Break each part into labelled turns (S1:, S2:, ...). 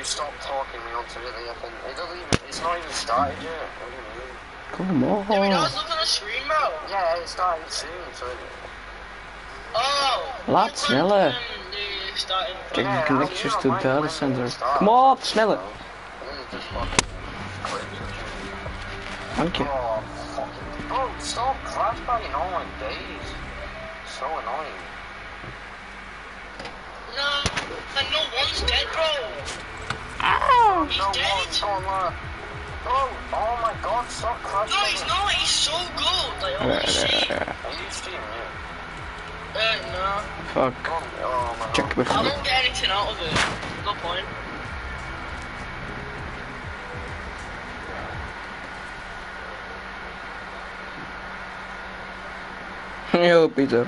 S1: stop talking me onto it? It doesn't even. It's not even started yet. What do you mean?
S2: Come on.
S3: Did we not look on the screen, bro?
S1: Yeah, it started soon, so.
S3: Oh.
S2: Laat sneller. Check the connections to data center. Kom op, sneller. Dank je.
S1: Oh, fucking. Bro, stop crash banging all my days. So annoying.
S3: No, and no one's dead, bro.
S2: Ow.
S3: He's
S1: No
S3: dead.
S1: one, someone. Bro, oh my god, stop crash
S3: No,
S1: banging.
S3: he's not. He's so good. Like, holy shit.
S1: Are you streaming it?
S3: No.
S2: Fuck.
S1: Oh my
S2: Check
S1: god.
S3: I
S2: begin.
S3: won't get anything out of it. No point.
S2: Yo, Pieter.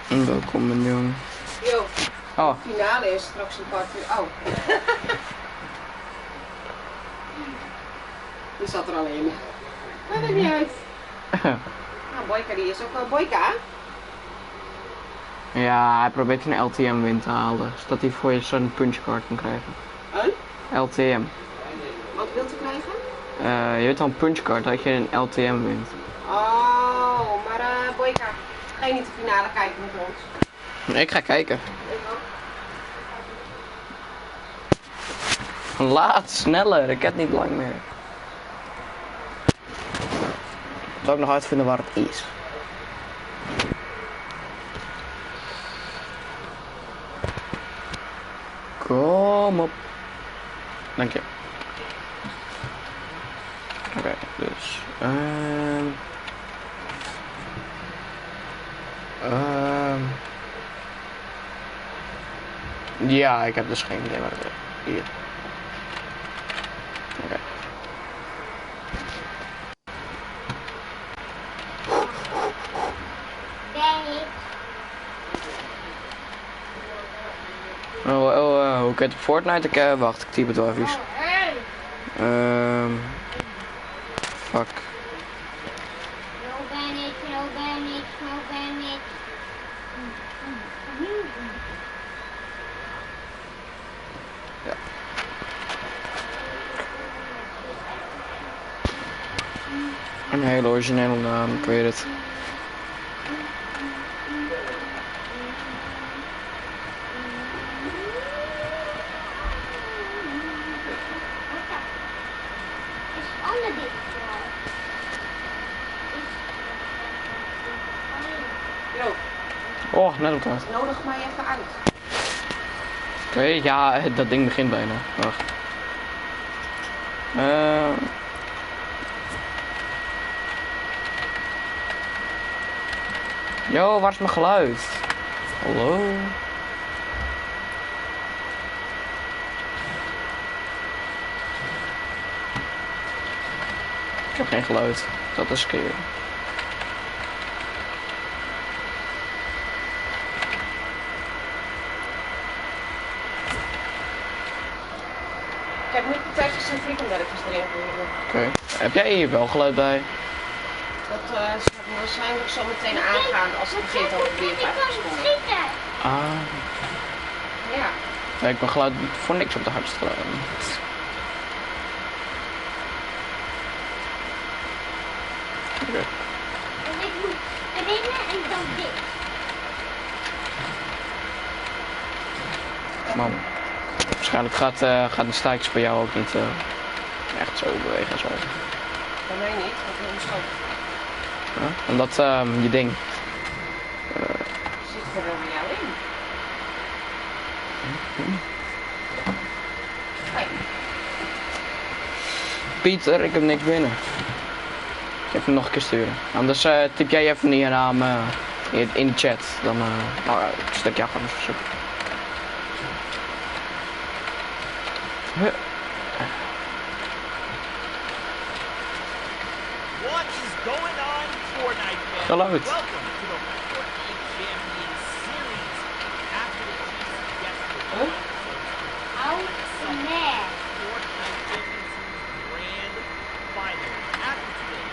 S2: Welkom, mijn jongen.
S4: Yo,
S2: Oh,
S4: finale is straks een kwart uur. Oh. Die zat er alleen. Maar dat niet uit. Nou, Boyka die is ook wel Boyka.
S2: ja, hij probeert een LTM win te halen, zodat hij voor je zo'n punchcard kan krijgen.
S4: Een?
S2: LTM.
S4: Wat wilt u krijgen?
S2: Je weet al een punchcard dat je een LTM wint.
S4: Oh, maar Boyka, ga je niet de finale kijken met ons?
S2: Ik ga kijken.
S4: Ik ook.
S2: Laat, sneller, ik heb niet lang meer. Ik zal ook nog uitvinden waar het is. Kom op. Dank je. Oké, dus. Ja, ik heb dus geen idee waar het is. Hier. Oké. Hoe kan het op Fortnite? Wacht, ik typ het wel even. Fuck. Ja. Een hele originele naam, ik weet het.
S4: Yo,
S2: Oh, net op tijd.
S4: nodig mij even uit.
S2: Oké, ja, dat ding begint bijna. Wacht. Yo, waar is mijn geluid? Hallo? Ik heb geen geluid. Dat is keer.
S4: Ik heb nu patatjes en frikandelletjes erin gegooid.
S2: Oké. Heb jij hier wel geluid bij?
S4: Dat zal waarschijnlijk zo meteen aangaan als het begint over 53 seconden.
S2: Ah.
S4: Ja.
S2: Ja, ik ben geluid voor niks op de hardste geluid. Oké. Man. Waarschijnlijk gaat de staartjes bij jou ook niet echt zo bewegen zo.
S4: Bij mij niet, want heel schoon.
S2: Ja? Omdat je ding.
S4: Zit er bij jou in? Hey.
S2: Pieter, ik heb niks binnen. Ik heb hem nog een keer sturen. Anders typ jij even je naam in de chat. Dan stuk jou gewoon een verzoek.
S5: What is going on, Fortnite fans?
S2: Geluid.
S5: Welcome to the Fortnite Champions Series. After the Chiefs yesterday, Fortnite Champions Series Grand Final. After today,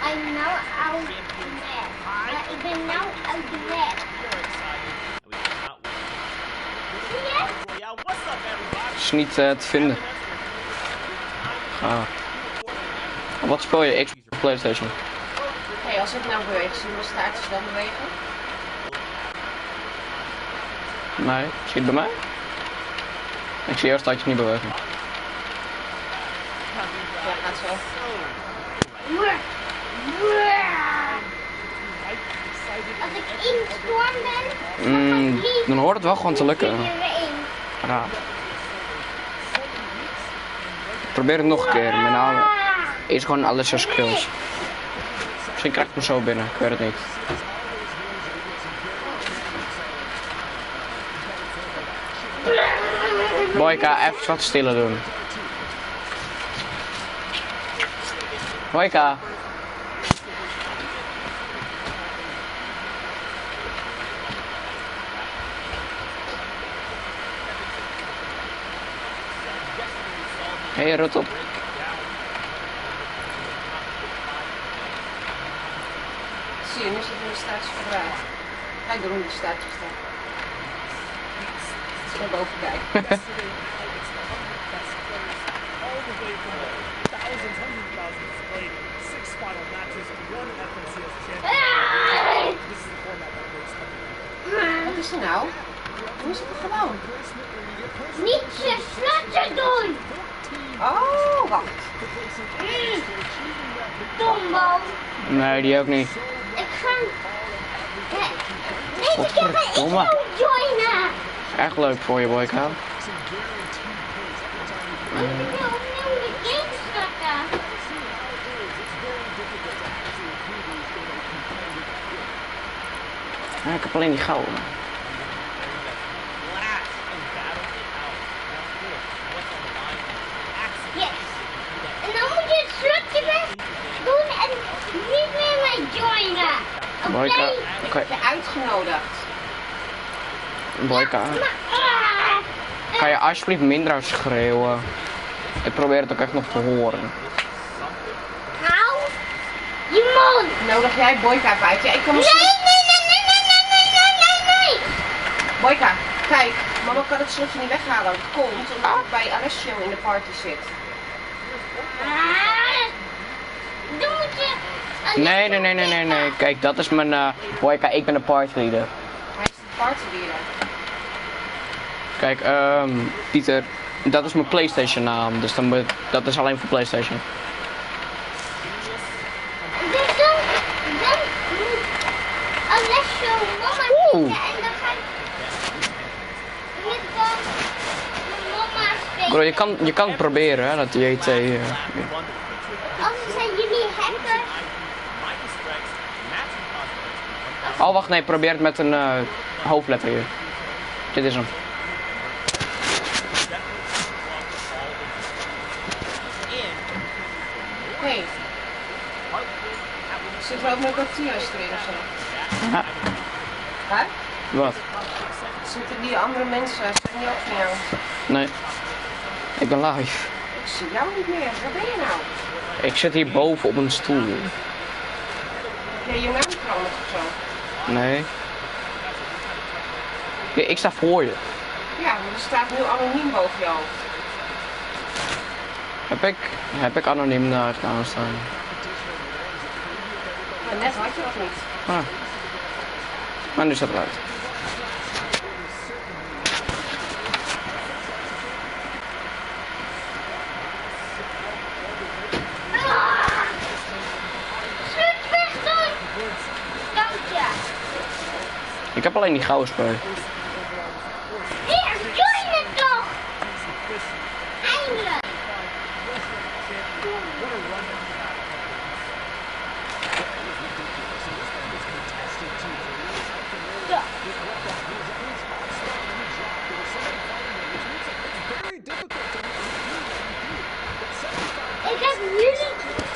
S6: I'm nou out de net. Maar ik ben nou uit de net.
S5: we are excited
S2: Is niet te vinden. Wat speel je? Xbox of PlayStation?
S4: Hey, als ik nou beweeg, zien mijn staartjes dan bewegen?
S2: Nee, zie je het bij mij? Ik zie jouw staartjes niet bewegen.
S4: Ja, gaat zo.
S6: Als ik in de storm ben,
S2: Dan hoort het wel gewoon te lukken. Raar. Probeer het nog een keer. Met name is gewoon alles zo skills. Misschien krijg ik hem zo binnen. Ik weet het niet. Boyka, even wat stiller doen. Boyka. Hey, rot op.
S4: Zie je, nu zitten de staartjes vooruit. Kijk door hoe de staartjes staan. Ik ga boven kijken. Wat is er nou? Hoe is het er gewoon?
S6: niet zo slotten doen.
S4: Oh, wacht.
S6: Dombal.
S2: Nee, die ook niet.
S6: Ik ga... Nee, ik ga
S2: Godverdomme.
S6: joinen.
S2: Echt leuk voor je, Boyka.
S6: Ik wil opnieuw de game starten.
S2: Ja, ik heb alleen die gouden.
S6: Yes. En dan moet je het slotje weg doen en niet meer mij joinen.
S2: Boyka,
S6: Oké?
S4: Ik heb je uitgenodigd.
S2: Boyka. Kan je alsjeblieft minder schreeuwen? Ik probeer het ook echt nog te horen.
S6: Hou je mond.
S4: Nodig jij Boyka even uit? Ja, ik kan
S6: Nee,
S4: misschien...
S6: nee.
S4: Boyka, kijk. Mama kan het slotje niet weghalen. Het komt omdat ik bij Alessio in de party zit.
S6: Dan moet je...
S2: Nee. Kijk, dat is mijn Boyka, ik ben de partyleader.
S4: Hij is de partyleader.
S2: Kijk, Pieter, dat is mijn PlayStation naam, dus dat is alleen voor PlayStation.
S6: Dus dan moet Alessio mama zitten en dan ga ik met mama spelen.
S2: Bro, je kan het proberen, hè, dat JT.
S6: Anders zijn jullie hackers.
S2: Oh, wacht, nee, probeer het met een hoofdletter hier. Dit is hem.
S4: Hey. Zit er ook nog kwartiertjes erin of zo?
S2: Ja.
S4: Hè?
S2: Wat?
S4: Zitten die andere mensen, zijn die ook van jou?
S2: Nee. Ik ben live.
S4: Ik zie jou niet meer. Waar ben je nou?
S2: Ik zit hier boven op een stoel.
S4: Heb jij je naam veranderd of zo?
S2: Nee. Ja, ik sta voor je.
S4: Ja, maar er staat nu anoniem boven jou.
S2: Heb ik anoniem daar gedaan staan?
S4: Maar net had je dat niet.
S2: Ah. Maar nu staat het uit.
S6: Slot weg doen. Dank je.
S2: Ik heb alleen die gouden spul.
S6: Hier, join het toch. Eindelijk.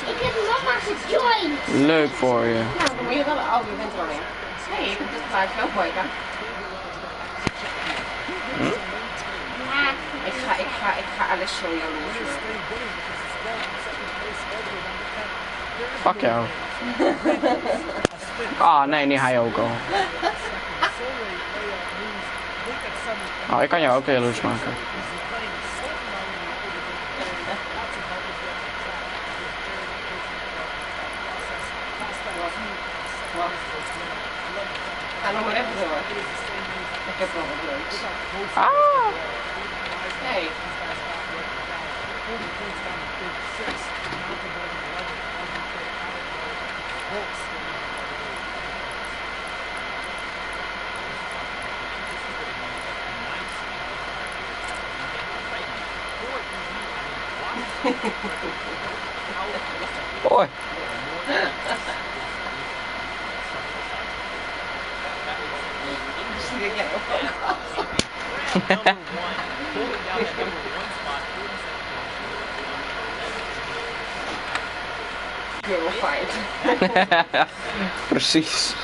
S6: Ik heb mama gejoined.
S2: Leuk voor je.
S4: Nou, dan moet je wel... Oh, je bent er alweer. Hé, ik heb dit plaatje ook, Boyka.
S6: Ja.
S4: Ik ga Alessio jaloers maken.
S2: Fuck jou. Ah, nee, niet hij ook al.
S5: think at some point
S2: Oh, ik kan jou ook jaloers maken.
S5: he's playing so phenomenally over the lots of help with the extra track. Past that
S4: Wacht. Ga nog maar even door. Ik heb wel wat leuks.
S2: Ah!
S4: Hey.
S5: 40 points down to 36. Mountain ball in 11. Bolts.
S2: Hoi.
S4: Zie jij ook wel.
S5: Number one. Holding down that number one spot. 47 points.
S4: Girl fight.
S2: Precies.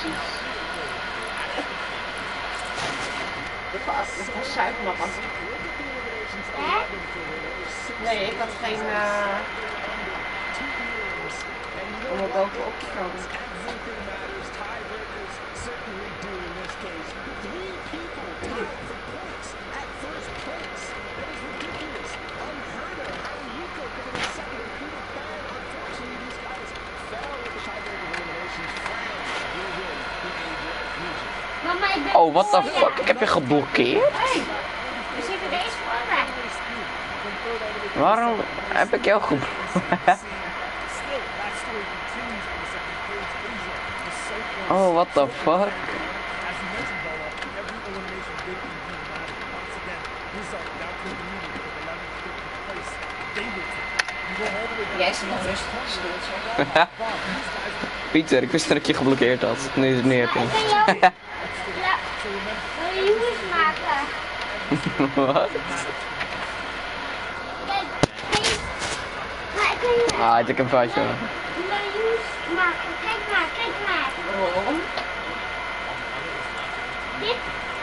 S4: Dat was zuipnappen. Nee, ik had geen... om er bovenop te komen.
S6: Mama, ik ben
S2: Oh, what the
S6: voor je.
S2: fuck? Ik heb je geblokkeerd?
S6: Hey, we zitten deze voor me.
S2: Waarom heb ik jou geblokkeerd?
S5: Still, that story continues on the second page. Asia is so close.
S2: Oh, what the fuck?
S5: As you mentioned, Bella, every elimination did indeed matter. Once again, result down to the meeting with 11th, 15th place. They will take. You go all the way down.
S4: Jij zit nog rustig op stoel, zo.
S2: Pieter, ik wist dat ik je geblokkeerd had. Nu heb je
S6: Ik
S2: hem.
S6: kan jou jongens maken.
S2: Wat?
S6: Kijk, kijk. Maar ik kan je
S2: Ah, ik heb een foutje.
S6: jongens maken. Kijk maar, kijk maar.
S4: Waarom?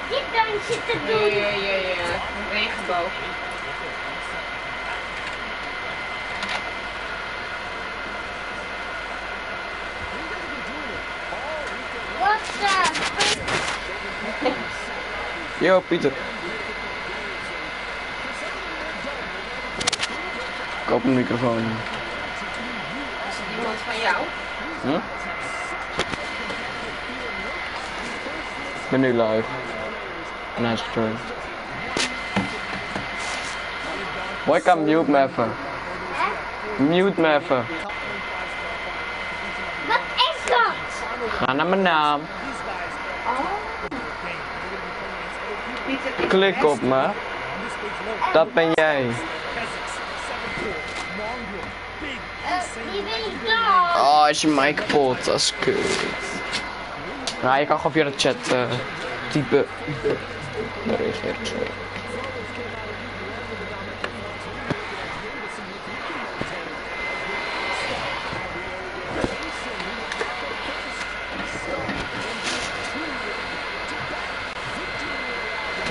S6: Dit dansje te doen.
S4: Ja. Een regenboog.
S6: Wat
S2: Yo, Pieter. Koop een microfoon.
S4: Is het iemand van jou?
S2: Hm? Ik ben nu live. En hij is gejoined. Boy, kan mute me even. Mute me even.
S6: Wat is dat?
S2: Ga naar mijn naam.
S4: Pieter,
S2: Klik op me. Dat ben jij.
S6: Die wil ik dan.
S2: Oh, is je mic kapot? Dat is kut. Nou, je kan gewoon via de chat typen. Daar reageer ik zo.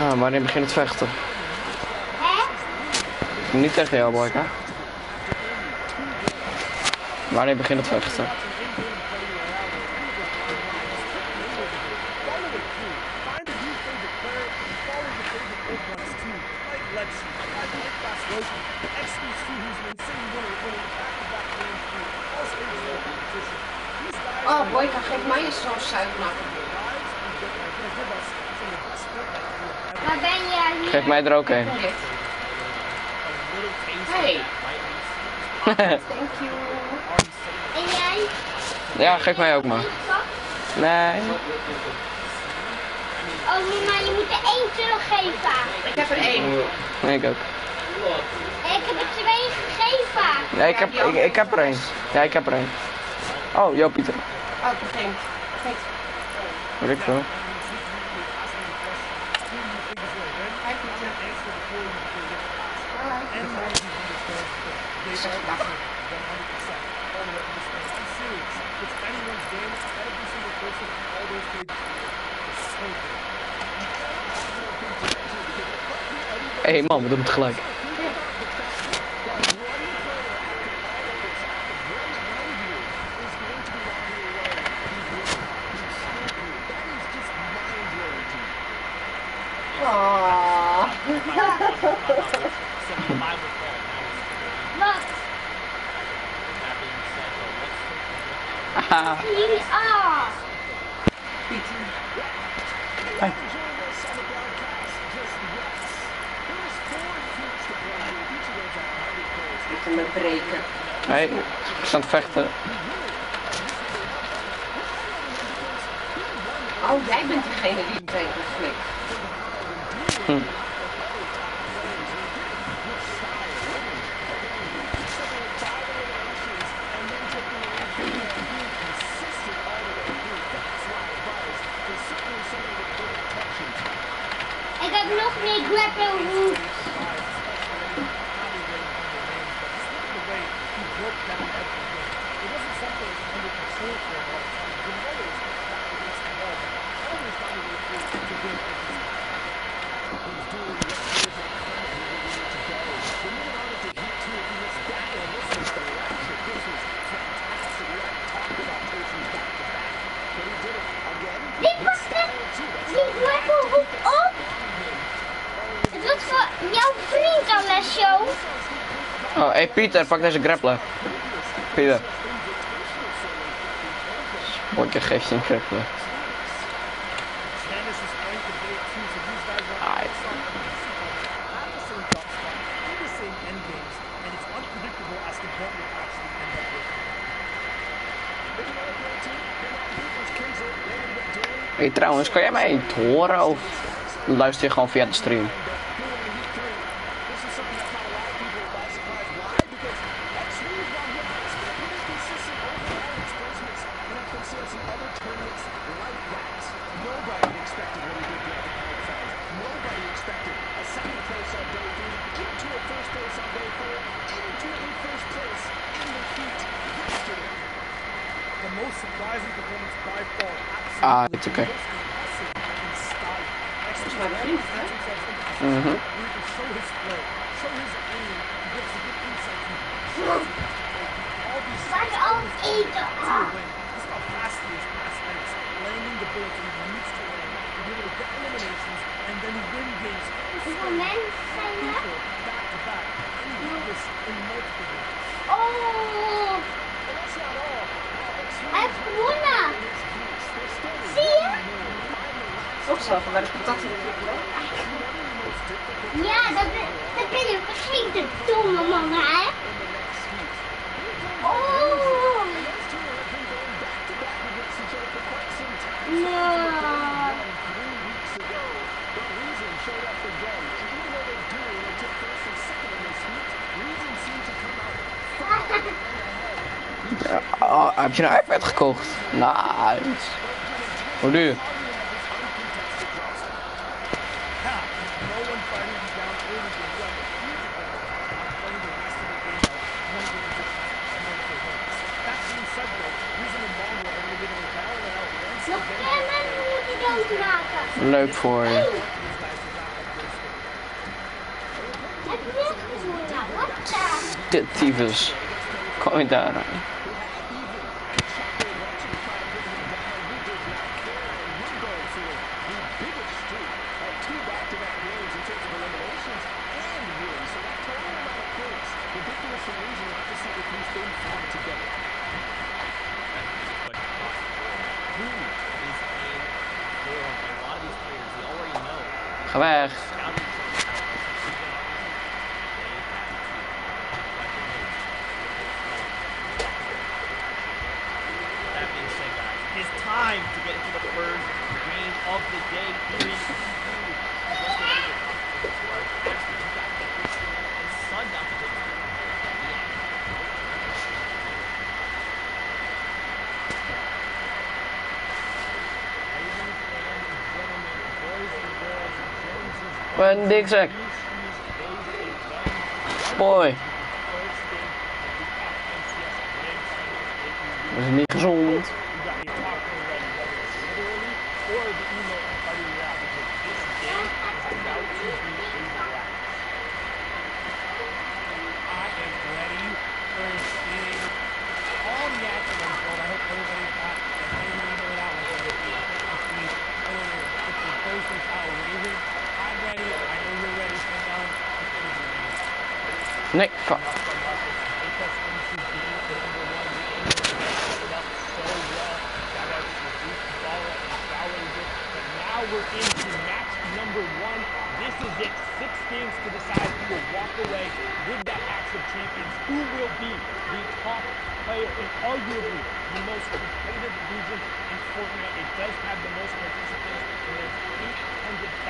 S2: Ah, wanneer begint het vechten?
S6: Hè?
S2: Niet tegen jou, boyka. Wanneer begint het vechten?
S4: Oh, Boyka, geef mij eens zo'n zuipnappen.
S6: Waar ben je?
S2: Geef mij er ook een.
S4: Dit. Hey, thank you.
S6: En jij?
S2: Ja, geef mij ook maar. Nee.
S6: Oh, mama, je moet er één teruggeven.
S4: Ik heb er één.
S2: Nee, ik ook.
S6: Ik heb er twee gegeven.
S2: Nee, ik heb er één. Ja, ik heb er één. Oh, yo Pieter.
S4: Oh, het begint.
S2: Weet ik veel.
S4: Hi, Pieter. Ik zeg dag.
S2: Hé hey, man, we doen het gelijk.
S4: Oh.
S6: Look,
S2: Haha.
S6: clean up.
S2: Hey.
S4: Moet hem me breken.
S2: Hey, ik sta aan het vechten.
S4: Oh, jij bent diegene die meteen flikt.
S6: Ik heb nog meer grapple hoops. Wie pakte die grapple hoop op? Het was voor jouw vriend, Alessio.
S2: Oh, hey Pieter, pak deze grappler. Pieter. Boyke geeft je een grappler. Ai. Hey, trouwens, kan jij mij niet horen of luister je gewoon via de stream? Ah, it's okay.
S4: Dat is mijn vriend, hè?
S2: Mhm.
S6: Waar je al eten. Hoeveel mensen zijn er? Oh! Hij heeft gewonnen! Zie je?
S4: Ook zo, van waar de patat in
S6: Ja, dat ben je vergeten, domme man, hè? Oh! No!
S2: Ja, oh, heb je een iPad gekocht? Nice. Hoe duur?
S6: Nog meer mensen moeten doodmaken.
S2: Leuk voor je.
S6: Heb je weer gewonnen? Wat dan?
S2: De tyfus. Kom je daar aan? Ga weg.
S5: It's time to get into the first game of the day.
S2: Wat een dikzak. Mooi. Dat is niet gezond. Nee, fuck.
S5: Now we're into match number 1. This is it. 6 games to decide who will walk away with that Axe of Champions. Who will be the top player in arguably the most competitive region in Fortnite. It does have the most participants, and there's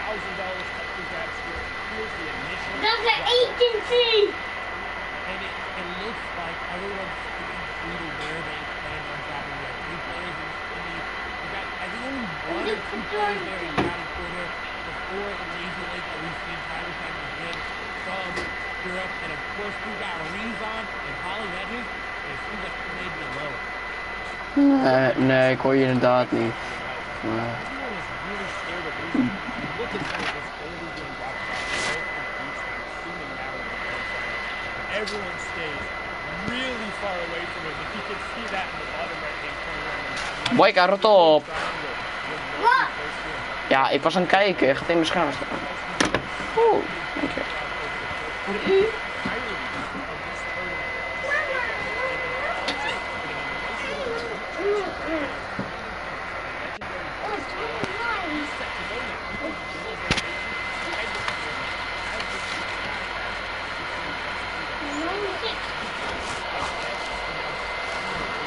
S5: $800,000 up for grabs here. Here's the initial.
S6: That's an agency.
S5: And it looks like everyone's sticking true to where they planned on dropping their 3 players in the we got, I think, only 1 or 2 players there in Matty Porter before Lazy Lake that we've seen time and time again from Europe. And of course, we got Rezon and Holly Hedges, and it seems like he may be alone.
S2: Nee, ik hoor je inderdaad niet.
S5: Everyone is really scared of Rezon. You look at some of this early game box everyone stays really far away from him. If you can see that in the bottom right-hand corner.
S2: Boyka, rot op!
S6: Wat?
S2: Ja, ik was aan het kijken. Je gaat in mijn scherm staan. Oeh, dank je.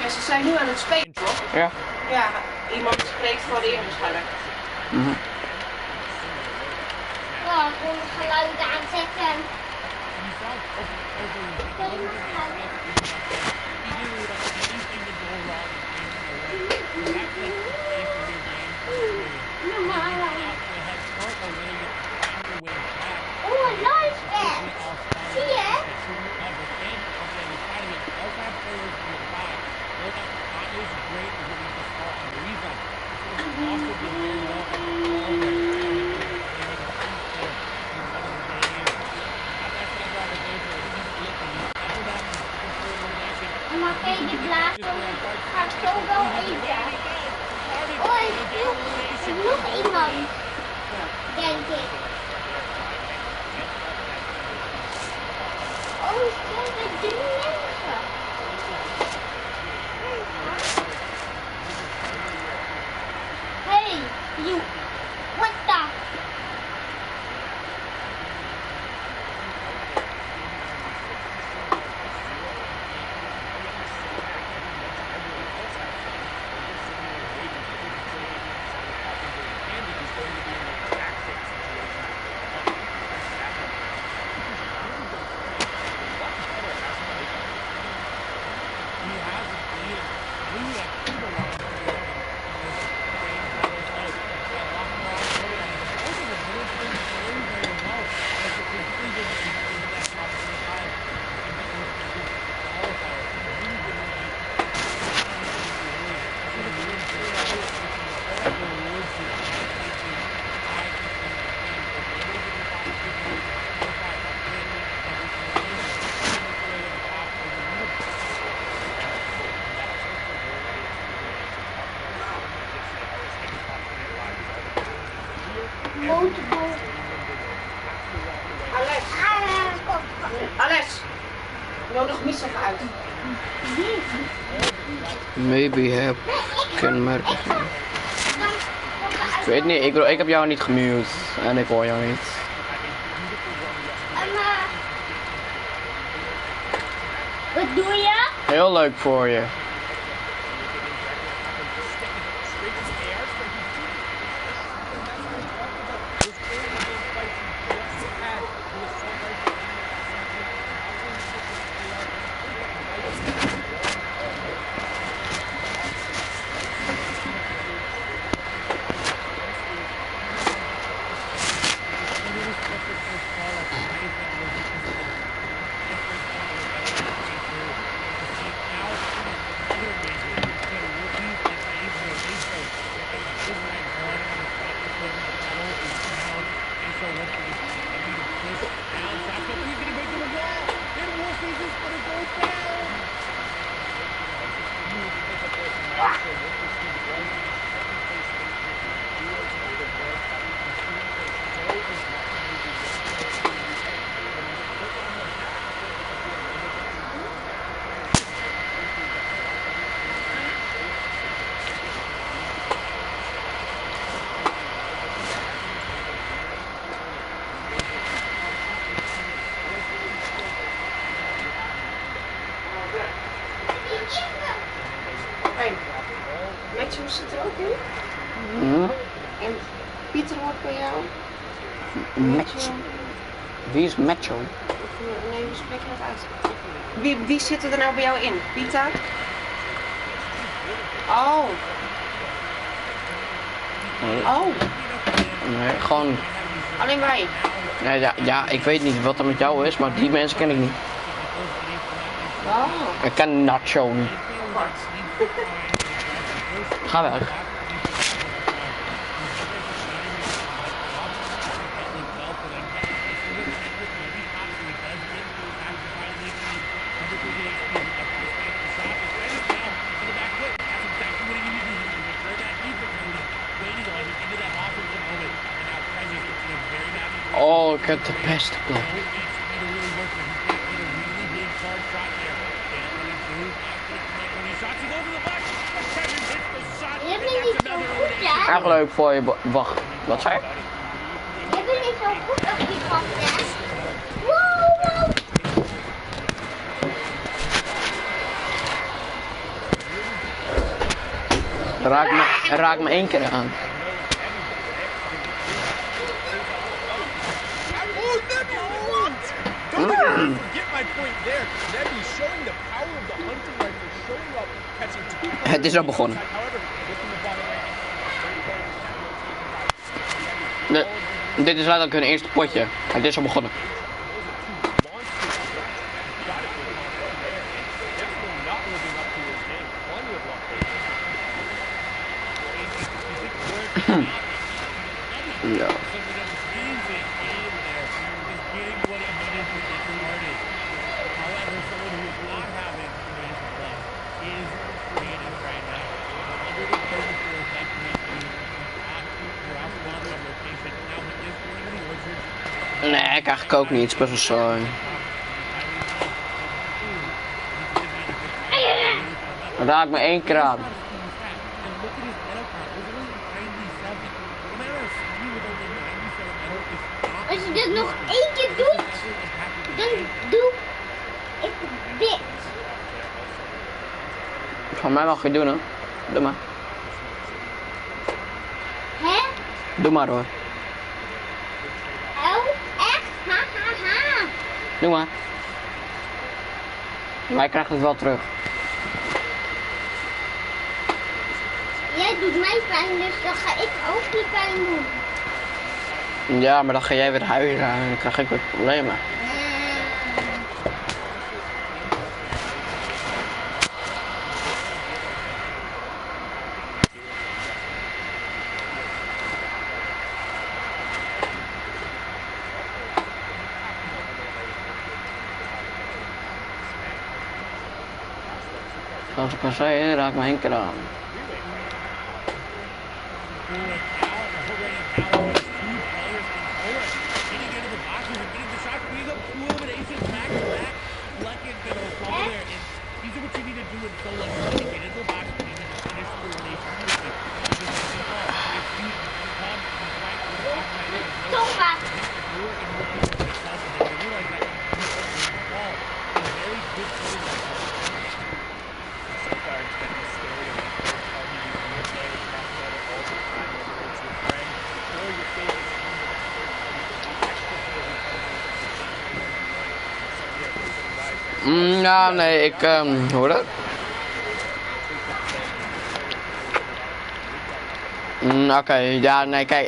S4: Ja, ze zijn nu aan het spelen, toch?
S2: Ja.
S4: Ja, iemand spreekt voor de eerste waarschijnlijk.
S6: Ja, gewoon het geluid aanzetten. Oh, een live ad. Zie je? Maar kijk, die blaasje gaat zo wel eten. Oh, er is nog iemand, denk ik. Oh, er zijn 3 mensen. Hey, you, what the?
S4: Alex, nodig Mies even uit.
S2: Maybe heb kenmerken. Ik weet niet, ik heb jou niet gemute en ik hoor jou niet.
S6: Wat doe je?
S2: Heel leuk voor je.
S4: Stijn, Matthew zit er ook in.
S2: Hm?
S4: En Pieter hoort bij jou.
S2: Macho. Wie is Macho?
S4: Nee, wie spreek je dat uit? Wie zit er nou bij jou in? Pieter? Oh. Oh.
S2: Nee, gewoon...
S4: Alleen wij.
S2: Nee, ja, ik weet niet wat er met jou is, maar die mensen ken ik niet.
S4: Oh.
S2: Ik ken Nacho niet.
S4: Apart.
S2: Ga weg. Oh, ik heb de beste plek.
S6: Je bent niet zo goed, hè?
S2: Erg leuk voor je. Wacht, wat zei je?
S6: Je bent niet zo goed op die kant, hè? Wow, wow.
S2: Raak me 1 keer aan.
S5: Don't forget my point there. Nebby showing the power of the hunting rifle, showing up, catching 2
S2: Het is al begonnen.
S5: However, looking the bottom right.
S2: Dit is letterlijk hun eerste potje. Het is al begonnen. Ja. Nee, eigenlijk ook niet. Het is best wel saai. Raak me 1 keer aan.
S6: Als je dit nog 1 keer doet, dan doe ik dit.
S2: Van mij mag je doen, hè? Doe maar.
S6: Hè?
S2: Doe maar hoor.
S6: Oh, echt? Ha, ha, ha.
S2: Doe maar. Wij krijgen het wel terug.
S6: Jij doet mij pijn, dus dan ga ik ook die pijn doen.
S2: Ja, maar dan ga jij weer huilen en dan krijg ik weer problemen. Zoals ik al zei, raak me 1 keer aan.
S6: Toch maar.
S2: Ja, nee, ik hoor dat. Oké, ja, nee, kijk,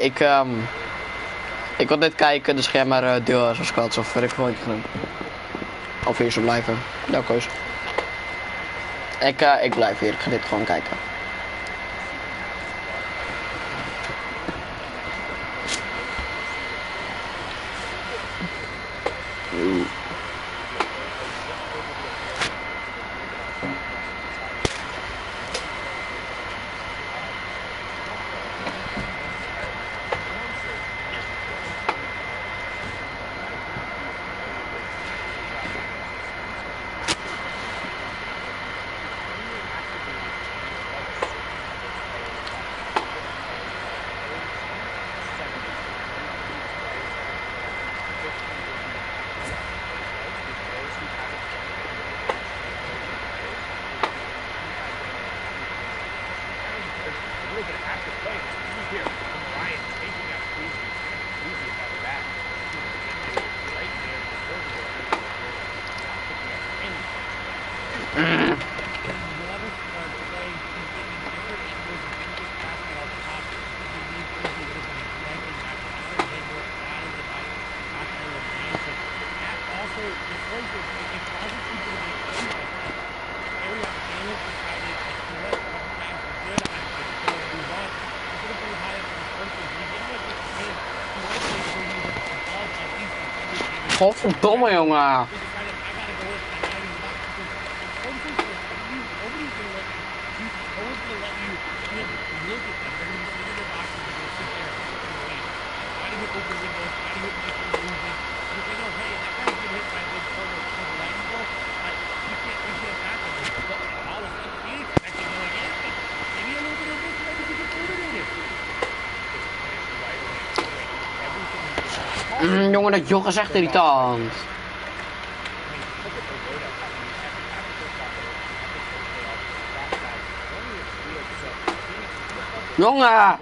S2: ik wil dit kijken, dus ga jij maar deel als squads of weet ik veel wat je gaat doen. Of hier zo blijven, jouw keuze. Ik blijf hier, ik ga dit gewoon kijken.
S5: little bit of after play. This here from Ryan taking out Cleveland. Cleveland about that. Right there before the goal. Not picking up anything.
S2: Godverdomme, jongen. Jongen, dat joggen is echt irritant. Jongen!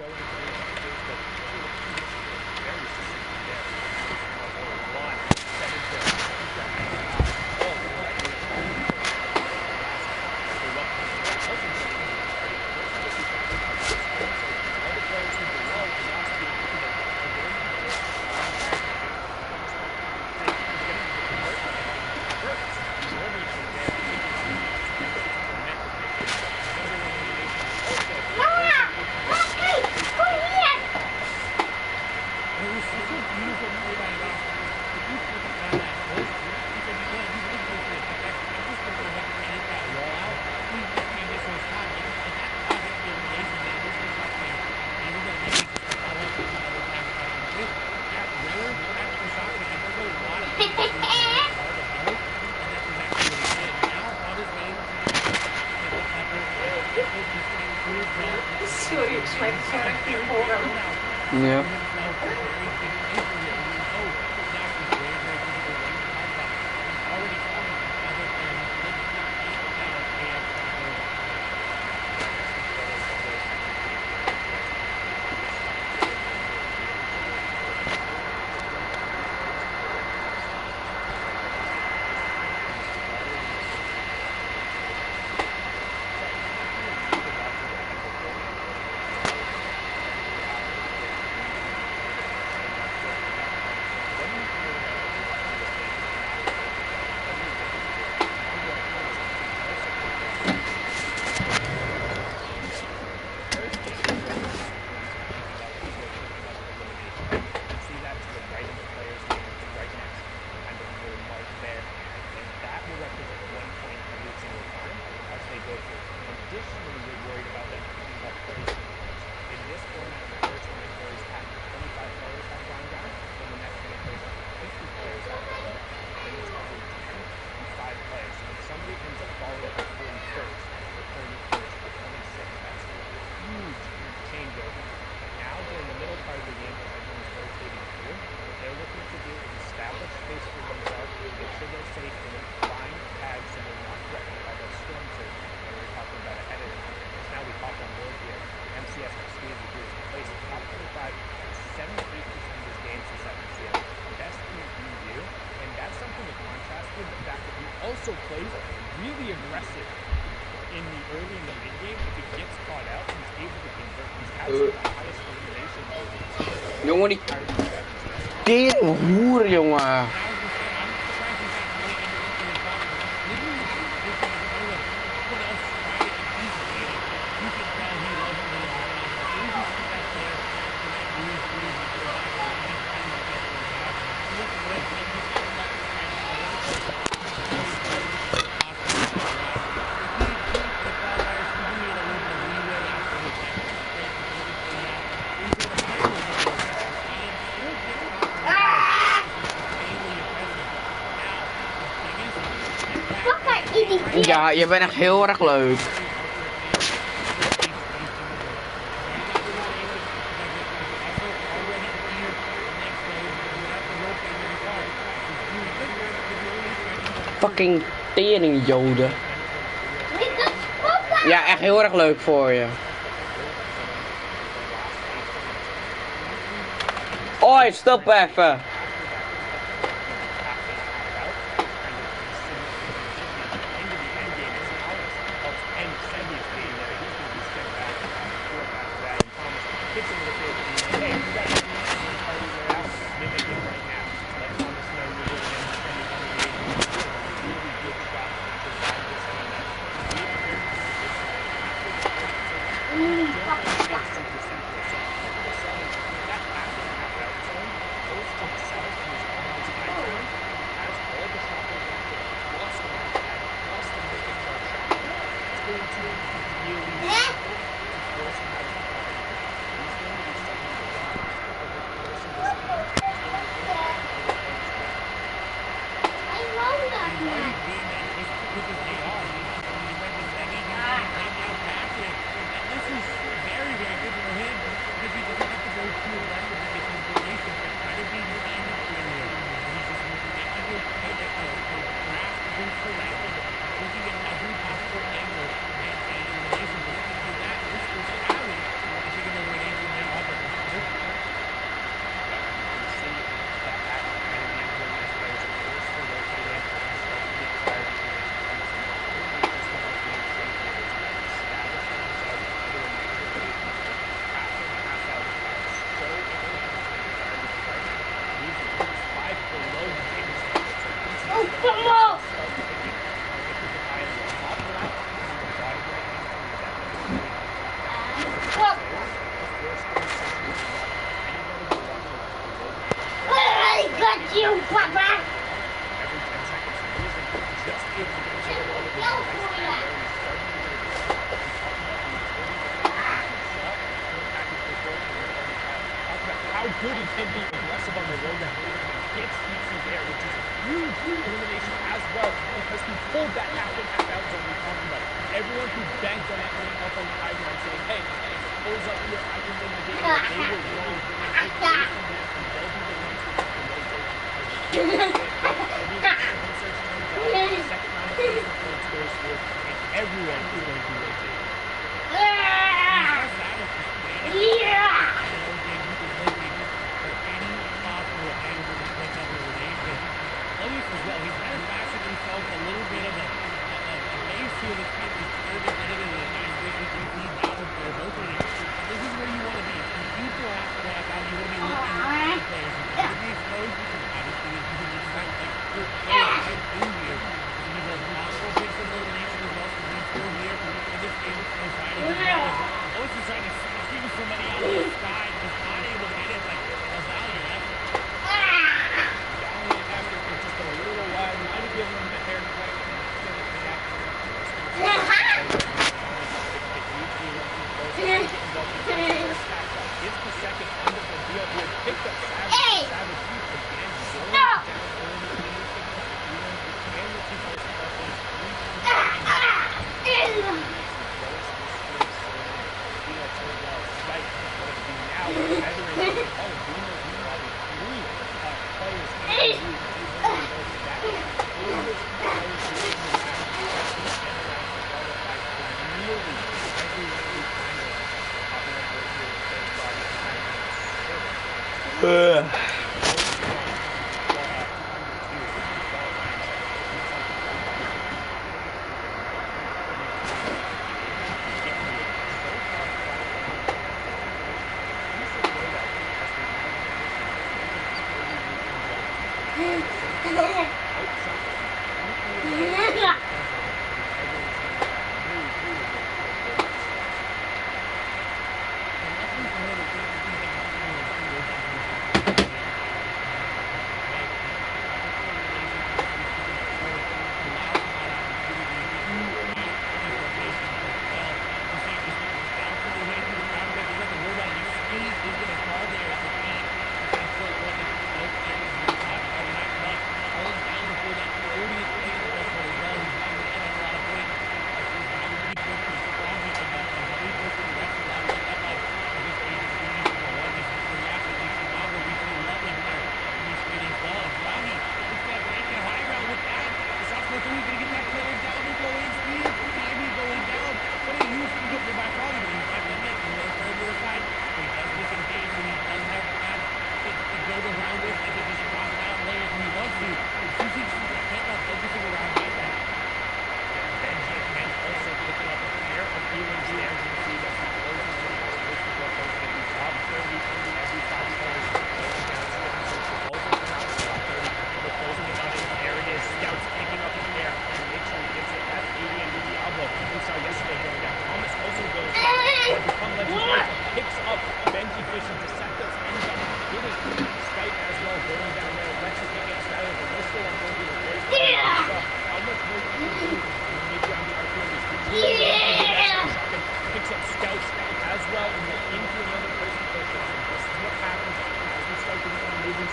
S4: Sorry, ik spreek zo echt niet horen.
S2: Ja.
S5: Also plays really aggressive in the early and the mid game. If he gets caught out, he's able to convert. He's had some of the highest elimination.
S2: Jongen, die teringhoer, jongen. Ja, je bent echt heel erg leuk. Fucking teringjoden. Ja, echt heel erg leuk voor je. Oi, stop even.
S6: You, Papa!
S5: How good he can be aggressive on the road now. Gets Stevie there, which is huge elimination as well, because he pulled that half-in, half-out zone we talked about. Everyone who banked on Anthony up on the high ground saying, hey, close up here, I can win the game. They were wrong. They'll be the ones who have to and everyone is going to rotate. He's kind of fashioned himself a little bit of a base here that's kind of disturbing a nice way to lead out of their rotating. This is where you want to be. If you throw out you want to be looking at the players. You want to be exposed because obviously it's not like good players right in here. You need a possible big for elimination as well, so he's still here. And this game is so fighting as well. Otis is trying to see somebody out on the side, just not able to get it like a Valiant effort. Valiant effort for just a little while. Might have given him the haircut. Gets the second under the deal here. Picked up Savage. Savage shoots again. No!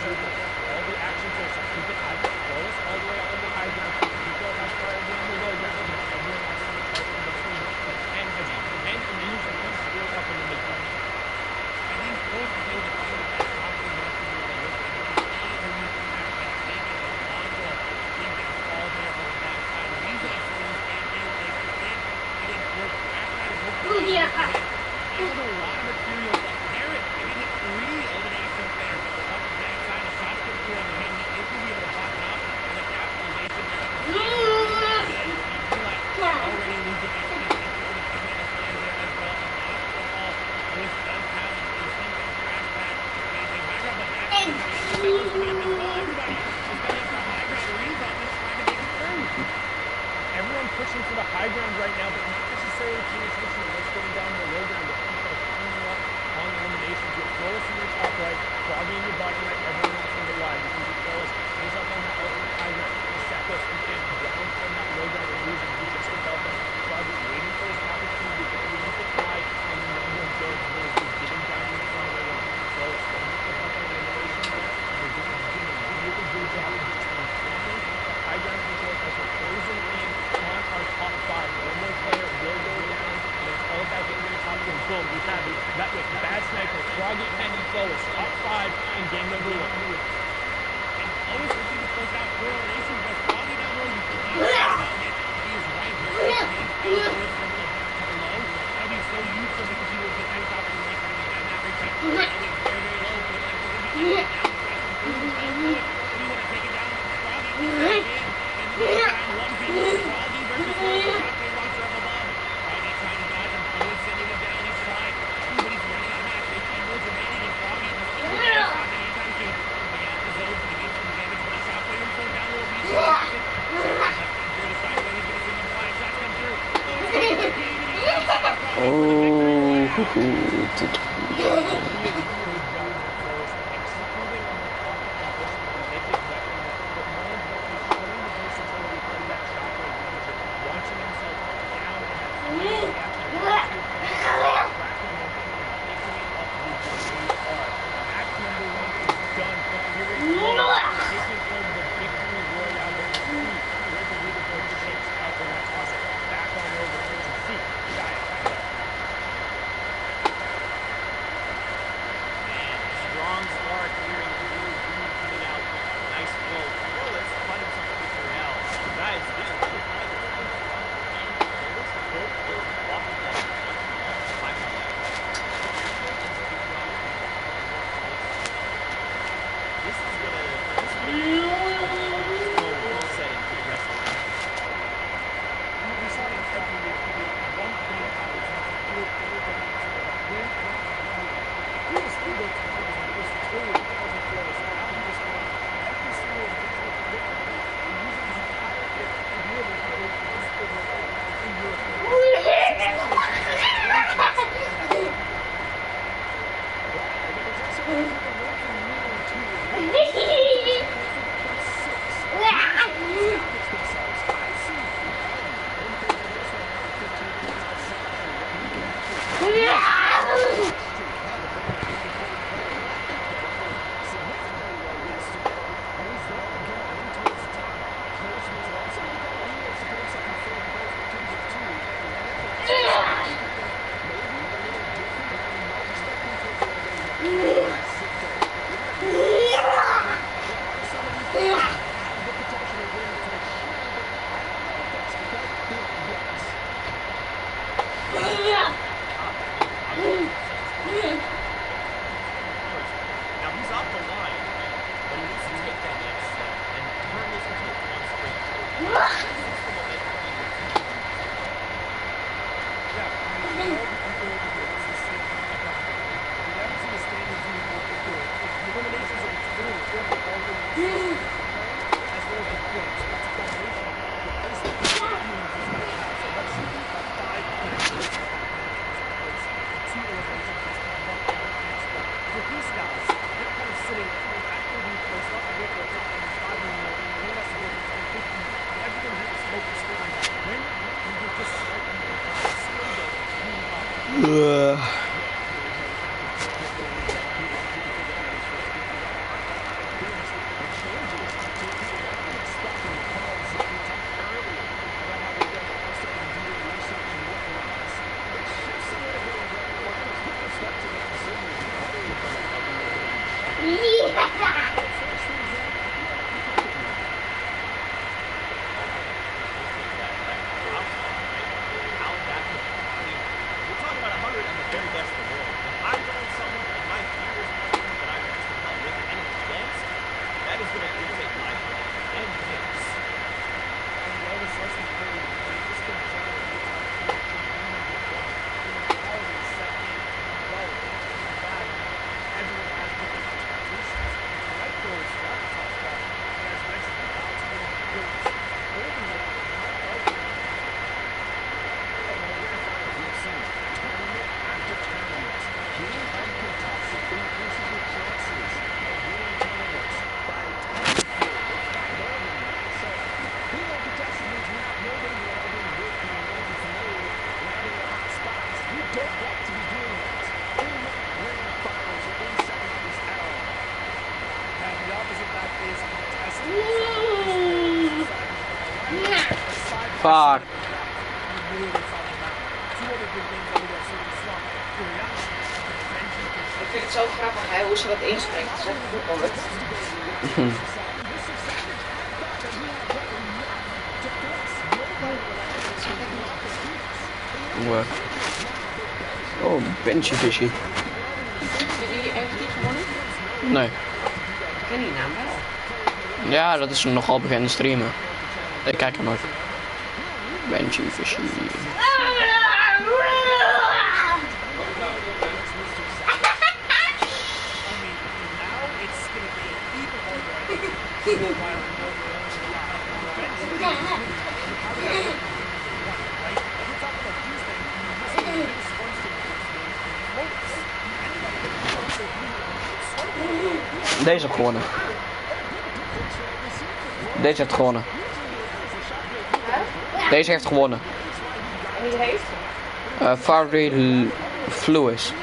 S5: all the action so keep it high. Flawless all the way up on the high ground. Keep it as far as on the low ground. Everyone else in the park in between. And use the piece still up in the midpoint. I think both of those are the best options that you can look at. All there on the backside. These are
S6: Ooh, yeah.
S5: there's a lot of material. Garrett getting 3 eliminations there. Up the backside of shots come through on the hand. He is going to be able to pop it up. And the capitalization there. Already losing XP. He's going to come in and play there as well. Off the ball. This does have a single crash pad. Amazing. High ground, but Max is going to be as well. Everybody is going for high ground. Reeves on this trying to make it through. Everyone pushing for the high ground right now, but not necessarily paying attention to what's going down the low ground. But people are cleaning up on eliminations. With Flawless in your top right, Froggy in your bottom right, everyone else in the wide. You can see Flawless stays up on that high ground. Secos and down from that low ground and losing. He's just above them. Froggy waiting for his opportunity to get into the fly, and then no one goes. He's getting down in front of everyone. Flawless going to pick up on the elimination there. They're doing a really good job of just maintaining the high ground control as we're closing in on our top 5. One more player will go down, and it's all about getting to the top of the boom. We have it. That was Bad Sniper, Froggy, and Flawless. Top 5 in game number 1. And Flawless looking to close out 4 eliminations, but Froggy down low, you can see he is right here. He's from below. That'll be so useful because he will get that top of the lane and that reach out. Very, very low, but like we're going to be down. We want to take it down. Froggy. One people, Froggy versus Froggy monster up above. Froggy trying to dodge him. Blue sending him down. He's trying. Everybody's running out of match. 18 moves remaining, and Froggy is anytime soon. Coming out the zone to get some damage, but he's shot playing him down a little bit. He's going to decide when he's going to see number 5 shots come through.
S2: Fuck.
S4: Ik vind het zo grappig hè, hoe ze dat inspreekt. Dat is echt goed hoor.
S2: Oh, Benchy Fishy.
S4: Heeft die gewonnen?
S2: Nee.
S4: Ik ken die naam wel.
S2: Ja, dat is een nogal bekende streamer. Ik kijk hem nooit. Benchy Fishy. Deze heeft gewonnen. Deze heeft gewonnen. Deze heeft gewonnen.
S4: En wie heeft?
S2: Farley Fluis.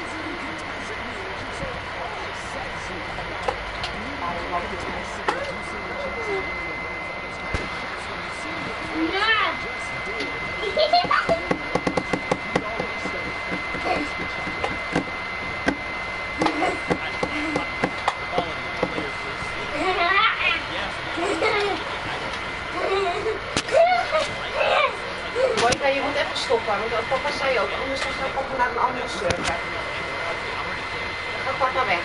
S4: Monika, je moet even stoppen, want papa zei ook, anders dan gaat papa naar een andere surfer. Ga papa weg.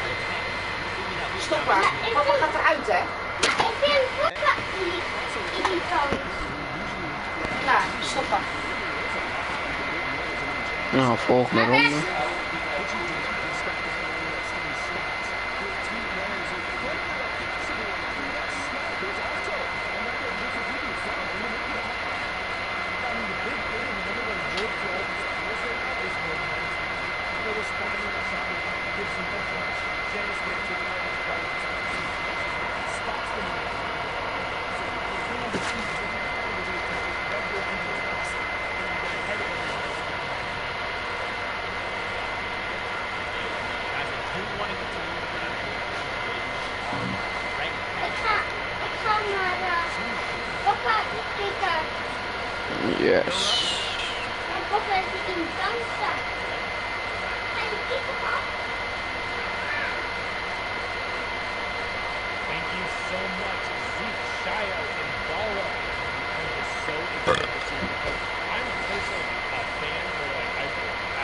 S4: Stop maar, papa gaat eruit hè.
S6: Ik vind papa irritant.
S4: Klaar, stoppen.
S2: Nou, volgende ronde.
S6: Ik ga naar papa kijken.
S2: Yes.
S6: En papa is in dansen. Ga je kijken papa?
S5: Thank you so much, Zeke, Shia, and Bala. I'm just so excited to see you. I'm personally a fan, or like I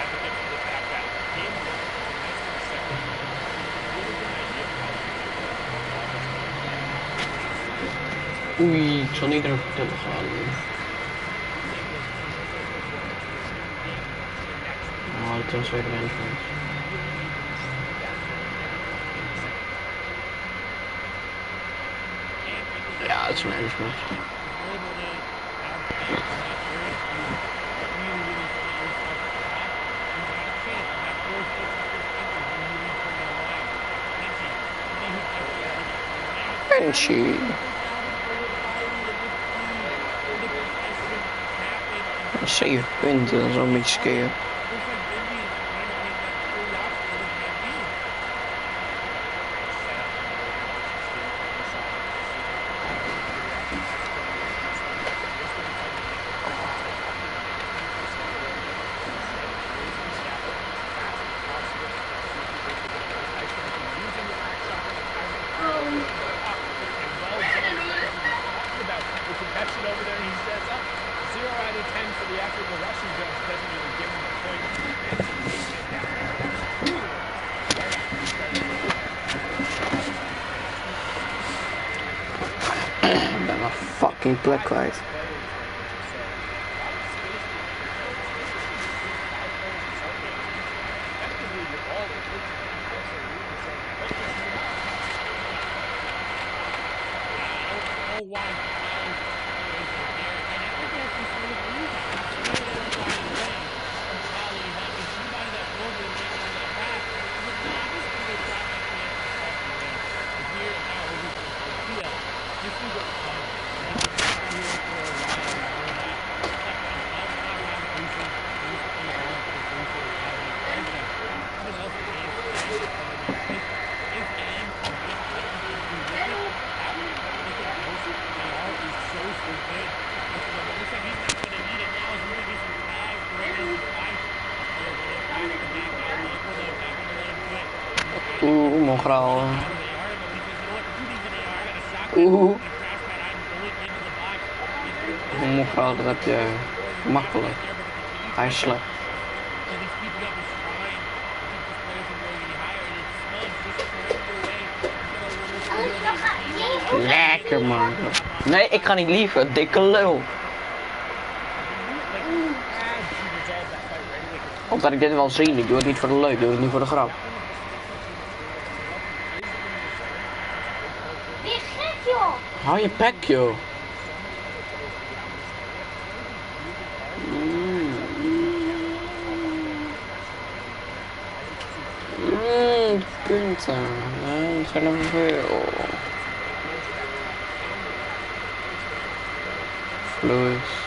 S5: advocate for the fact that game one is a nice second. Really good idea of how to
S2: Oei, ik zal niet erover vertellen gaan. Oh, dat was weer een van. Ja, het is een eindspunt. Benchy. 7 punten, dat is wel een beetje scare.
S5: over there, he says, 0 out of 10 for the actual rushing judge, doesn't even give him a point.
S2: Ik ben een fucking plek kwijt. Mongraal. Mongraal, dat heb je makkelijk. Hij is slecht. Lekker man. Nee, ik ga niet liever. Dikke lul. Omdat ik dit wel zie. Ik doe het niet voor de leuk. Ik doe het niet voor de grap.
S6: Weer gek, joh.
S2: Hou je bek, joh. Punten. Dat zijn er veel. Plus.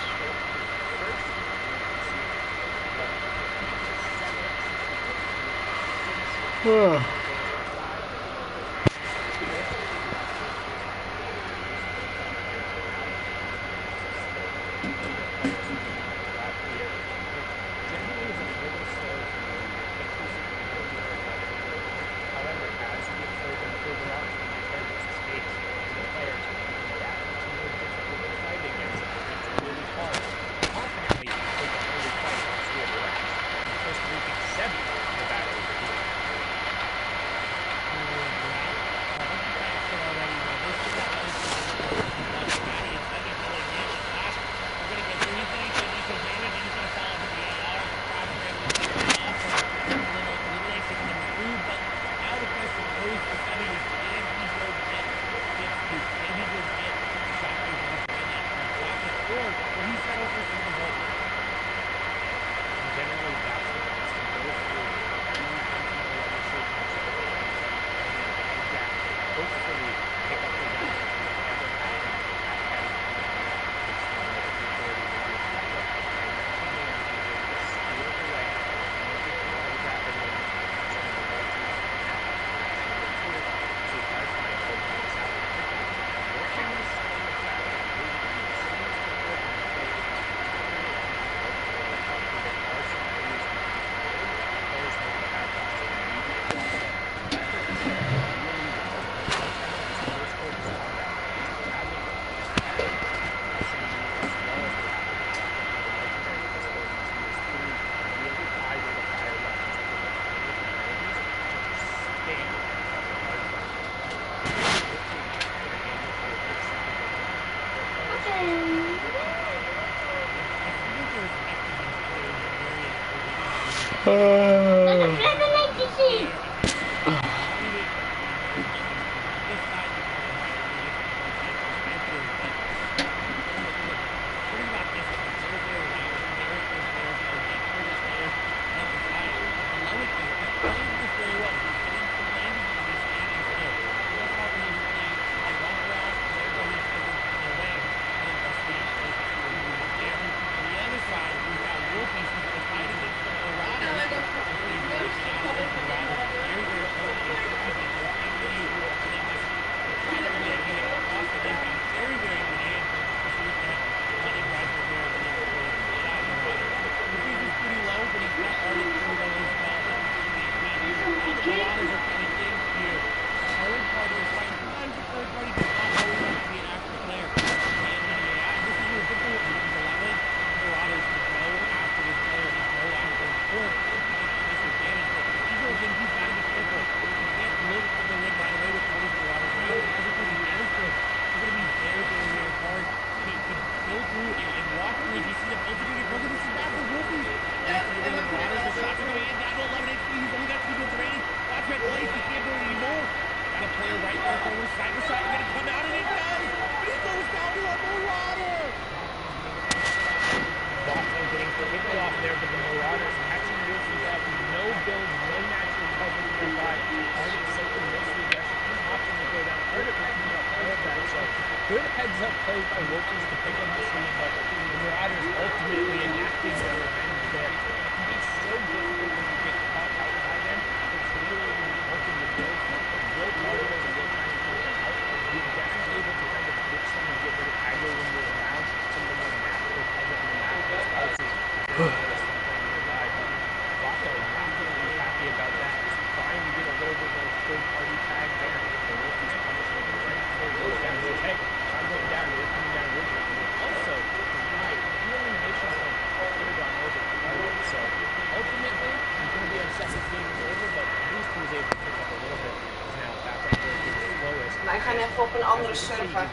S4: gaan even op een andere server.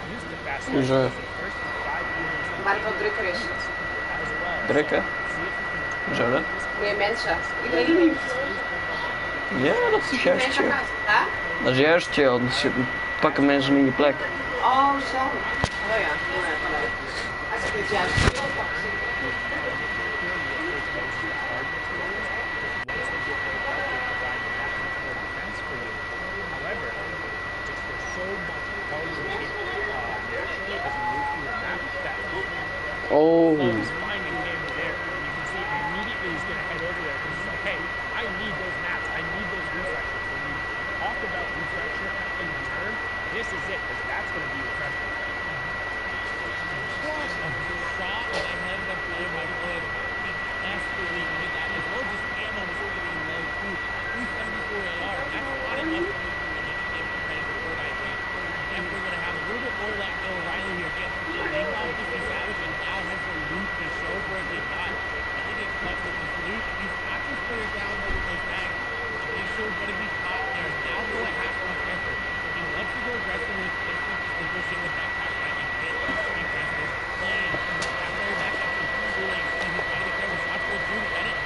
S2: Hoezo?
S4: Waar het wat drukker is.
S2: Drukken? Hoezo dat?
S4: Meer mensen. Iedereen lief.
S2: Ja, dat is juist
S4: Iedereen
S2: chill.
S4: gaat uit. Hè?
S2: Dat is juist chill, dan pakken mensen niet je plek.
S4: Oh, zo. Oh ja, heel erg leuk. Als ik het juist chill pak, zie ik.
S5: However, it's for so much harder to hit naturally as you move through your map that
S2: Oh.
S5: is finding him there. And you can see immediately he's going to head over there because he's like, hey, I need those maps. I need those refreshers. When you talk about refresher in the term, this is it because that's going to be refresher.
S7: What a shot and I had the play by Wood. He desperately needed that as well. Just ammo was getting low too. 374 AR. That's not enough for me to get credit for Wood, I think. Definitely going to have a little bit more like Bill O'Reilly here. Gets the big off to Savage and now has the loot to show for what they got. I think it's clutch with this loot. He's got this player down there with those bags. They sure going to be caught there. Now go at half on pressure. He wants to go aggressive with his distance and pushing with that pass back and hit. He pressed his playing. That player back up to cooling. He's got to be careful. Shots go through to get it.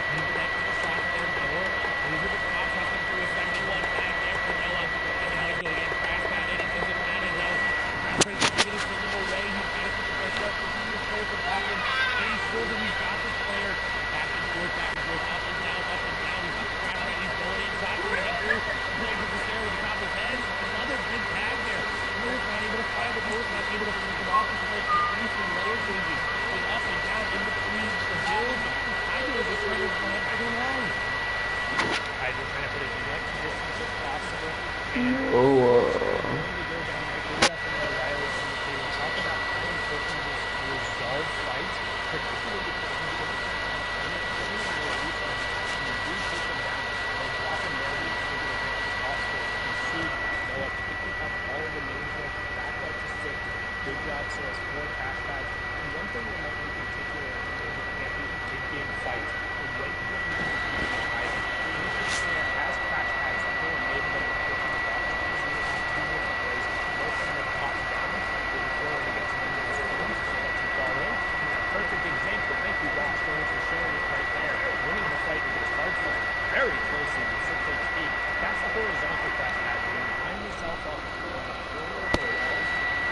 S7: He connects the shots there. Moore. These are the shots hustling through a 71 back there for Noah. And now he's going to get crash pad in. It doesn't matter though. Crash pad is going to get his away. He's got to put the pressure up. Continue to play for Boston. He's sure that he's got this player. Back and forth, up and down, up and down. He's got the crash pad. He's going in. Shots are getting through. Plays with the stair with the top of his head. Another big tag there. Moore's not able to fire, but Moore's not able to finish him off. He's playing producing layer changes. Going up and down in between the builds. Hydra is just trying to run up. I don't know.
S5: Hydra trying to put as much distance as possible.
S2: Oh.
S5: Going to go down there. Go up and O'Reilly on the table. Talk about how important it is to resolve fights, particularly because you don't have any defense. You do take them down and drop them there and take it as much as possible. You see Noah picking up all of the main work back up to 6. Good job, Silas, 4 crash pads. And one thing to note in particular is looking at these mid-game fights, the way you can Hydra. This player has crash pads that will enable them to get to the box. You see this in 2 different ways. Both of them top down, where you throw it against an enemy's arms, lets you fall in. And a perfect example, thank you, Ross, for showing it right there. Winning the fight against Hardpoint very closely with 6 HP. That's the horizontal crash pad. When you find yourself up on the corner of the wall,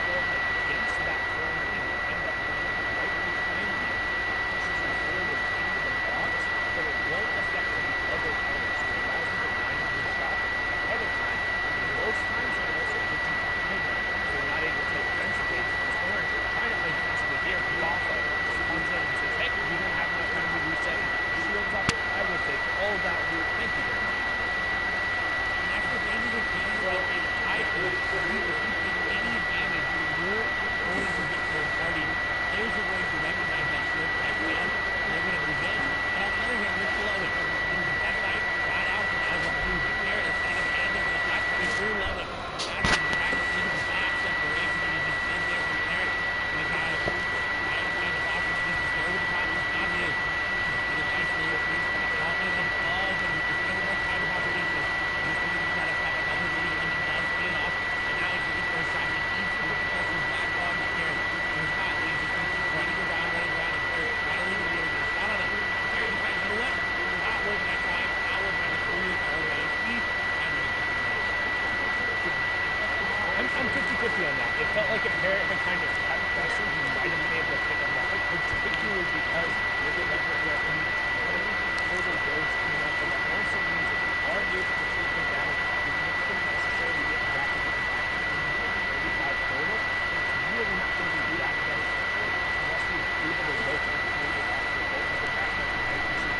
S5: or against that corner, and you end up landing right behind you, pushes you forward into the box, but it won't affect any other targets. So it allows you to line up your shot ahead of time. And most times it also puts you behind them, so you're not able to take defensively. Or trying to play defensively here, Bafa comes in and says, hey, you don't have enough time to reset. Shields up, I will take all that loot. Thank you very much.
S7: And that's the thing with games like in Hydra. If you take any damage when you're going to get third party, players are going to recognize that shield type down, and they're going to move in. But on the other hand, you're flowing. And that fight got out and as a move in there, and setting a hand over the flash, but through Lowick. That's the back into the back separation, and he just in there from Eric. With Ryan playing the box, and just go over the top of his job is. With a nice layer 3 spot, all of them falls, and there's no more time of opposition. He's going to try to pop another lead, and he does get off. And now he's looking for a shot, and he's going to press his back on the air. He's not, and he's just going to keep running around, and Terry finally going to be able to get a shot on him. Terry decides, you know what? Not worth my time. Now we're going to through his own way.
S5: I'm 50-50 on that. It felt like if Parrott had kind of cut pressing, he might have been able to pick up that fight, particularly because with the level there, when you further builds coming up, and that also means that you are able to take them down, you don't necessarily get back into the back of the 35 total. It's really not going to be that beneficial unless you're able to locate the table after both of the back up the night. You see,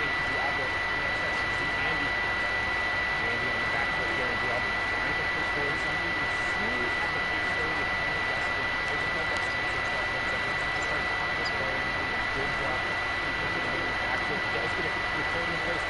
S5: Diablo, in excess of Andy. Andy on the back foot here, and Diablo trying to push forward something. It seems at the pace though that kind of rested. Doesn't have that sense of toughness. I think he starts popping this player and doing a good job. He puts it in the back foot. He does get a return in place.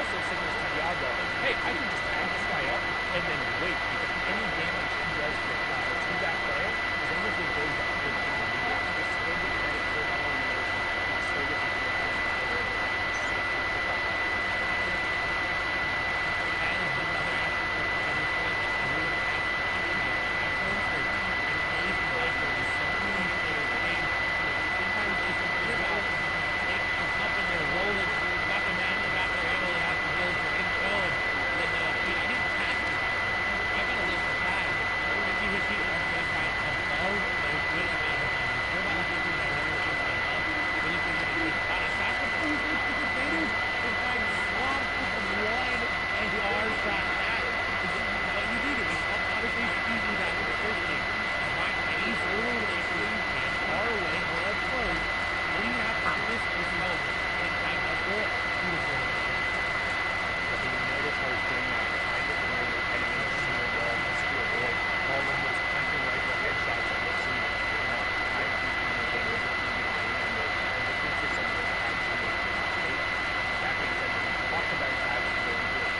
S5: also signals to Diablo, hey, I can just tag this guy up and then wait, because any damage he does to that player, as long as it goes up with his immediate, he still get credit for that elimination, he still gets the credit for the that is another aspect of the sport that I really have to think about. Excellence or in place of that, there is so many players game. Sometimes they forget about take the cup and they're rolling. You got the man, you got their ammo, they have to build your info. And then they're like, wait, I didn't pass you. I gotta lift the flag. If you hit people are going to try above, they're good amount of time. You're about to think that they're going to above. Then you think that it's not a sacrifice because they do. They're trying to swamp with one AR shot back. What you needed was obviously Steve was after the first game. Right, and he's rolling and far away or up close. What do you have to do this is help and tag up for beautiful. But you notice how he's doing that kind of when you're heading in a single wall just to avoid all of those hunting rifle headshots that we'll see. I keep on the game with the and the differences of those tags in the state. That being said, when we talk about tags and going to it,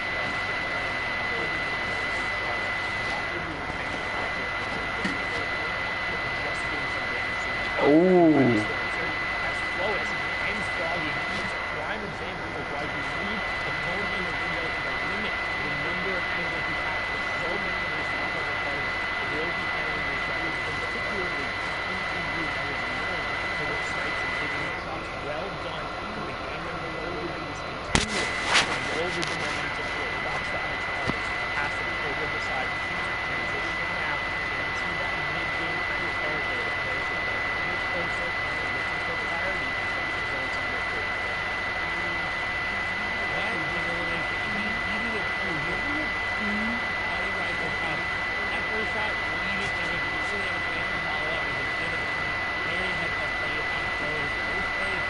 S2: Ooh.
S5: As Flois ends Froggy, it's a prime example of why you need the phone in the window to limit the number of angles you have for so many of these top-level players will be carrying these weapons, particularly in EU that is known for its snipes and taking the shots. Well done for the game number one is continuing to roll with the momentum here. Watch that mentality. Pass it over the side. Keeps it transitioning now into that mid-game kind of territory. The players are going to move closer and looking for clarity and going to move forward. That is elimination. He needed two. He needed two auto rifle shots. That first shot needed and he really had a chance to follow up with his good very heads-up play on those. Those plays,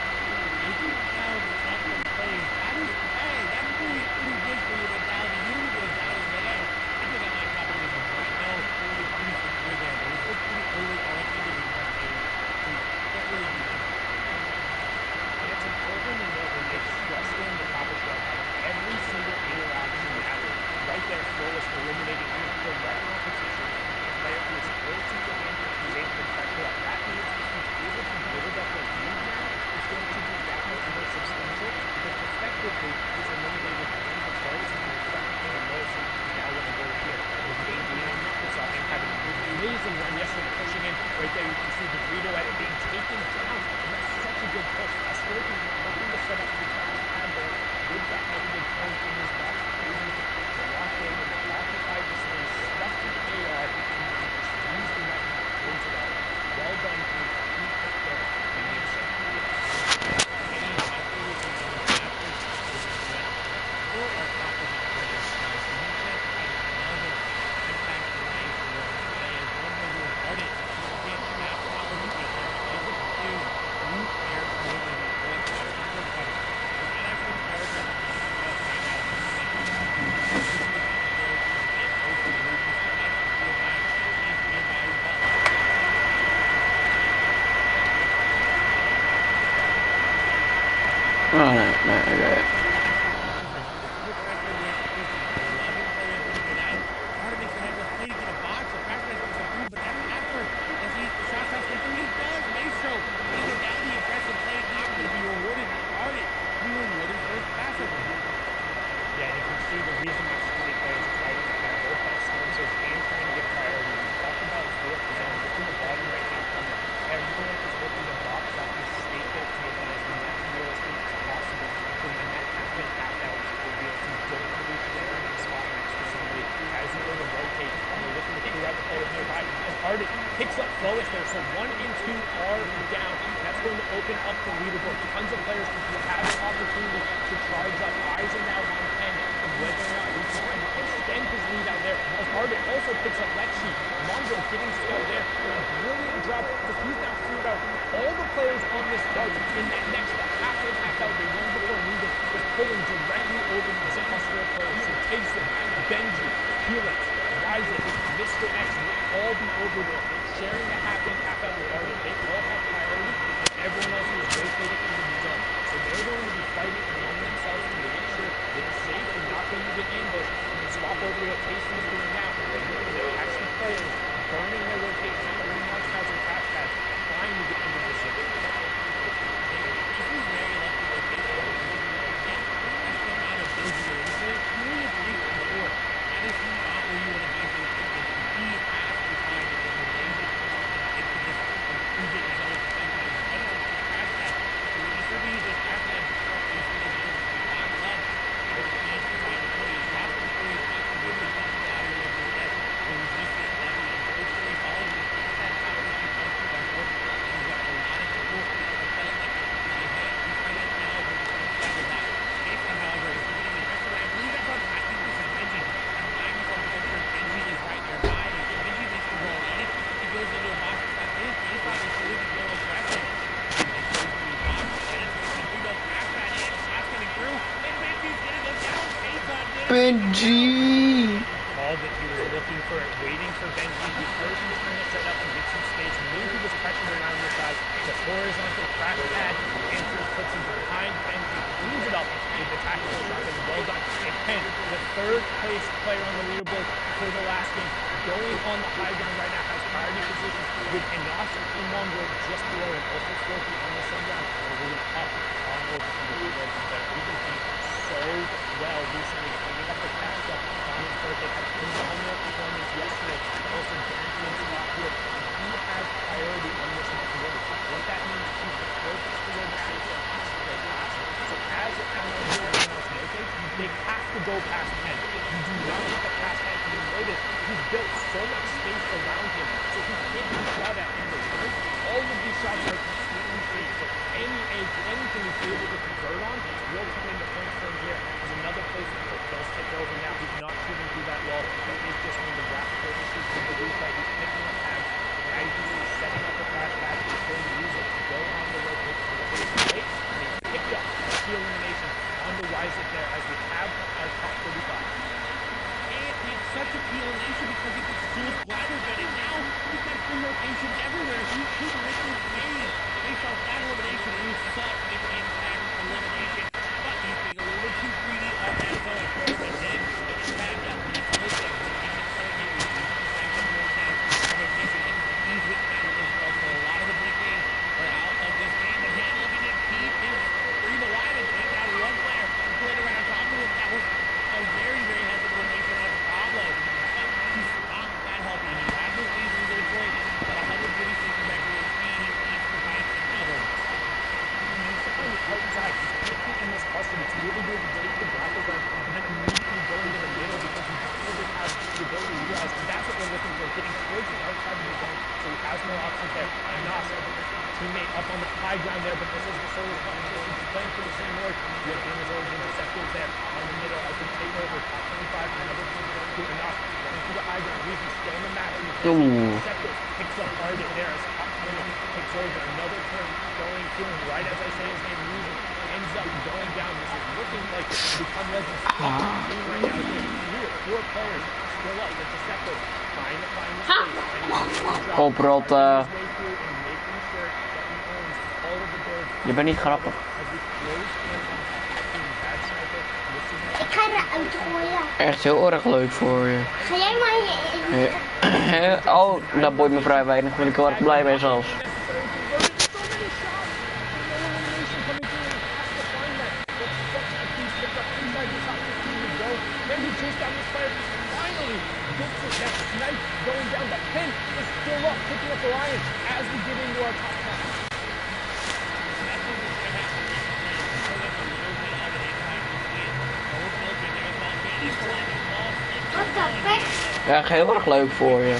S5: if you found the top of plays, that is, hey, that's pretty good for you mentality. You go down and say, hey, I think I might top of this one. I know it's pretty secure there, but it's still pretty early on in the game. Can't really do that. And it's important to know when they stress in the top of the every single interaction you have right there, Flois eliminating in direct competition. The player who is closest to him is able to pressure up. That means if he's able to build up a lead now, it's going to be that much more substantial because effectively he's eliminated one of the players who is affecting him the most. Now we're going to go here. The game being, we saw him having an amazing run yesterday, pushing in right there. You can see the Dorito at it being taken down. And that's such a good push. That's working. Nothing to set up the fast pad there with that negative point in his box. The lock in and the occupied the space, stuck to the AR, and then just used the weapon into that. Well done, Keith. Keep it there. And it's
S2: Oh, no, I got it.
S5: Yeah, and you can see the reason why Scooby players are fighting right now, both on sponsors and trying to get priority. We talked about fourth zone, look in the bottom right-hand corner. Everyone is looking to box up and state their table as much realistic as possible. So when that has been tapped out, it's revealed you don't really share in the spot next to somebody as you go to rotate. And you're looking to figure out the players nearby. As Arden picks up Flois there, so 1 and 2 are down. That's going to open up the leaderboard. Tons of players who have an opportunity to charge up. Eyes are now on 10, and whether or not he's trying to extend his lead out there. As Arden also picks up Lexi. Mongo getting scout there. A brilliant drop because he's now cleared out all the players on this chart in that next half in, half out. The one before Negan was pulling directly over the Hustler players. So Taysom, Benji, Helix, Ryzen, Mr. X will all be over there. Sharing the half in, half out with Arden. They all have priority, and everyone else is rotating into the zone. So they're going to be fighting among themselves to make sure they off over to what Taysom is doing now. They're looking to catch the players, burning their rotation, burning Mark pads and crash pads, trying to get in position.
S7: This is very lucky rotation. Again, that's the amount of busy there. So it's really a 3-4. That is not where you want to be for the defense. He has to find an elimination and to just improve it his own defense. I don't know if it's crash pad. So when you start to use those crash pads to start using the build, not left. There's a chance to find a play. He's got the three. He's got the good ones out here with his head. So he's just getting heavy. And hopefully following the crash pad power as he comes to that board. He's got a lot of people playing like it. He's trying to now over the travel back. Jason, however, is getting aggressive. I believe that's on. I think this is Benji. I'm 94% sure Benji is right nearby. And if Benji makes the roll in it, he goes into a box like this. Jason is really go aggressive. And so he's box. And it's going to come through. They'll pass that in. Shots coming through. And Benji's going to go down. Jason did it.
S2: Benji!
S5: Called that he was looking for it, waiting for Benji. He heard him trying to set up and get some space. Knew he was pressured around the side. The horizontal crash pad. Andrews puts him behind Benji. Cleans it up with the tactical shot. And well done. And Penn, the third place player on the leaderboard for the last game, going on the high ground right now, has priority positions with Enos and Mongo just below him. Also Scorpio on the same ground. Moving up on over to the leaderboard there. We've been playing so well recently. Cleaning up the catch up. Donnie's birthday had a phenomenal performance yesterday. Also guaranteeing a spot here. He has priority on this next win. What that means is he's the closest to where the Saints are has to go past. So as it comes out here in Los Angeles, they have to go past 10. You do not get the past 10. You notice he's built so much space around him, so he can't be shot at in return. All of these shots are completely free. So any edge, anything he's able to convert on will turn into points for him here. There's another place where does take over now. He's not shooting through that wall. He is just one of the graphical issues with the replay. He's picking up pads. Now he's setting up the crash pad. He's going to use it to go on the rotate to the face plate. And he's picked up the elimination on the rise it there as we have our top 35.
S7: And it's such a key elimination because he can steal his bladder gun. And now he's got full rotations everywhere. He could rip his game based off that elimination. It was such an impact elimination. But he's being a little bit too greedy on that zone. And then it's tagged up. And it's open. And it's telling him he's tagged up rotation. Rotation. And he's with Cameron as well. So a lot of the big names are out of this game. And Han looking to keep his three alive and take down one player. Played around top of him. That was a very, very heavy elimination on Pablo. But he's not that healthy. He has his reasons to enjoy it. But 136 regular speed. He needs to find another.
S5: On the outside, he's in this hustle. It's really good to break the grapple gun and then immediately go into the middle because he doesn't have the ability to utilize. And that's what we're looking for, getting towards the outside of the zone so he has more options there. And Nas, teammate up on the high ground there, but this is the solar competition. He's playing for the same North. We have Daniel's Origin Deceptors there on the middle as we take over top 25 and another team going to Nas running through the high ground. Reason still in the map. Deceptors picks up target there as top 20 takes over. Another turn going to him right as I say his name. Reason ends up going down. This is looking like to become Residence right now. Here, 4 players still up. The Deceptors trying to find the space. And he's
S2: Oprot,
S5: his way through and making sure that he owns all of the birds.
S2: je bent niet grappig.
S5: As we close in on Team Bad Sniper, this is
S6: Ik ga eruit gooien.
S2: Echt heel erg leuk voor je.
S6: Ga jij maar in.
S2: Oh, dat boeit me vrij weinig. Daar ben ik heel erg blij mee zelfs.
S5: Going down, but Penn is still up, picking up the Lions as we get into our top 10.
S6: Wat de fuck?
S2: Ja, heel erg leuk voor je.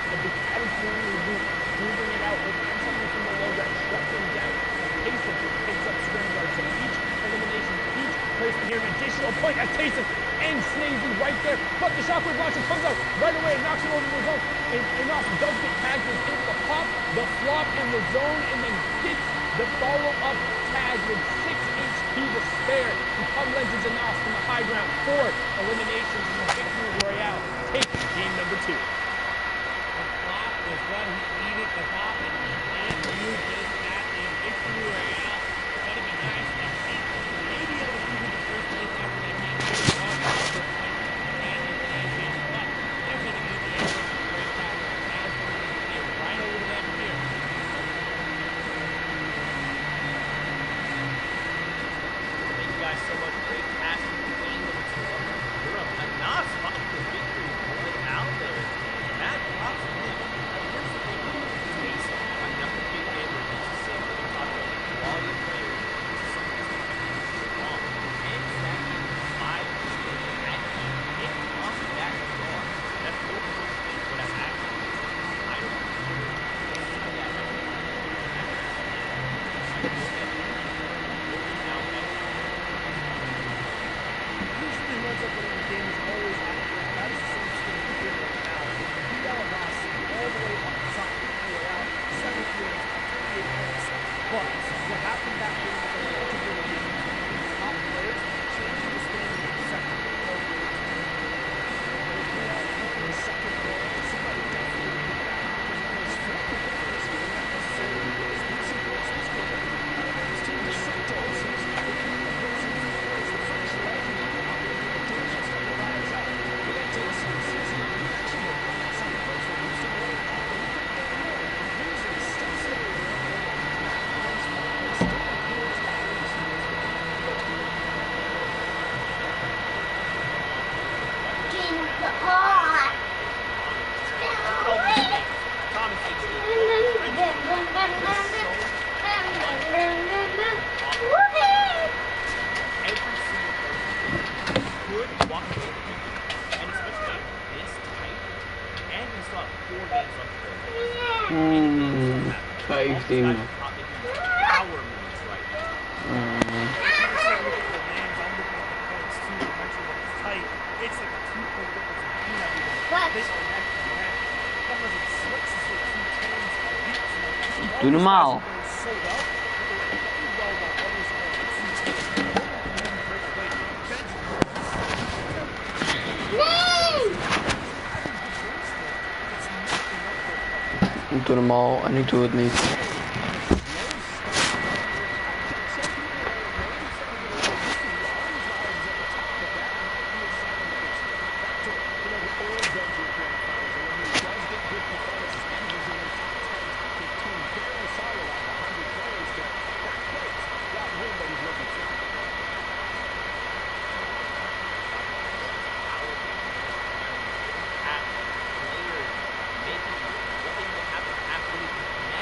S5: The big California loop, moving it out, looking at something from below that, shuffling down. Taysom picks up Strangler. So each elimination, each person here, an additional point as Taysom and Snazy right there. But the shockwave launcher comes out right away and knocks him over the zone. And Austin does get tagged with the pop, the flop in the zone, and then gets the follow-up tag with 6 HP to spare. Become Legends and Nos from the high ground. 4 eliminations in the Victory Royale. Take game number 2.
S7: The flop was what he needed. The pop and you just got the Victory Royale. But it'd be nice to see maybe able to move into first place after that game. And elimination, but definitely going to be able to break out and right over to them here.
S8: Thank you guys so much. Great passing to game number 2 of Europe. And Nas fighting the victory out there. That drops in. Here's the thing. Taysom, I'm not a big fan of this. Saying when we talk about the quality of players, this is something that's wrong. And stacking 5 at it comes back strong. That's what I'm actually. I don't see that.
S5: Usually runs up when the game is always active. That is the same thing here right now. Vidal Nas all the way up top, way out, 7 games, 38 points. But what happened that game was a larger game. These top players changing the standing in the second. Second goal, somebody definitely did that because it was 4 players in that necessarily is decent goals this game. These two percentiles seems to be the person who is the first legend on the invitation to the rise up. We got Jason season on the action. Second place for Houston Ray. Usually still staying
S2: Vijftien. Doe normaal. Ik doe normaal en ik doe het niet.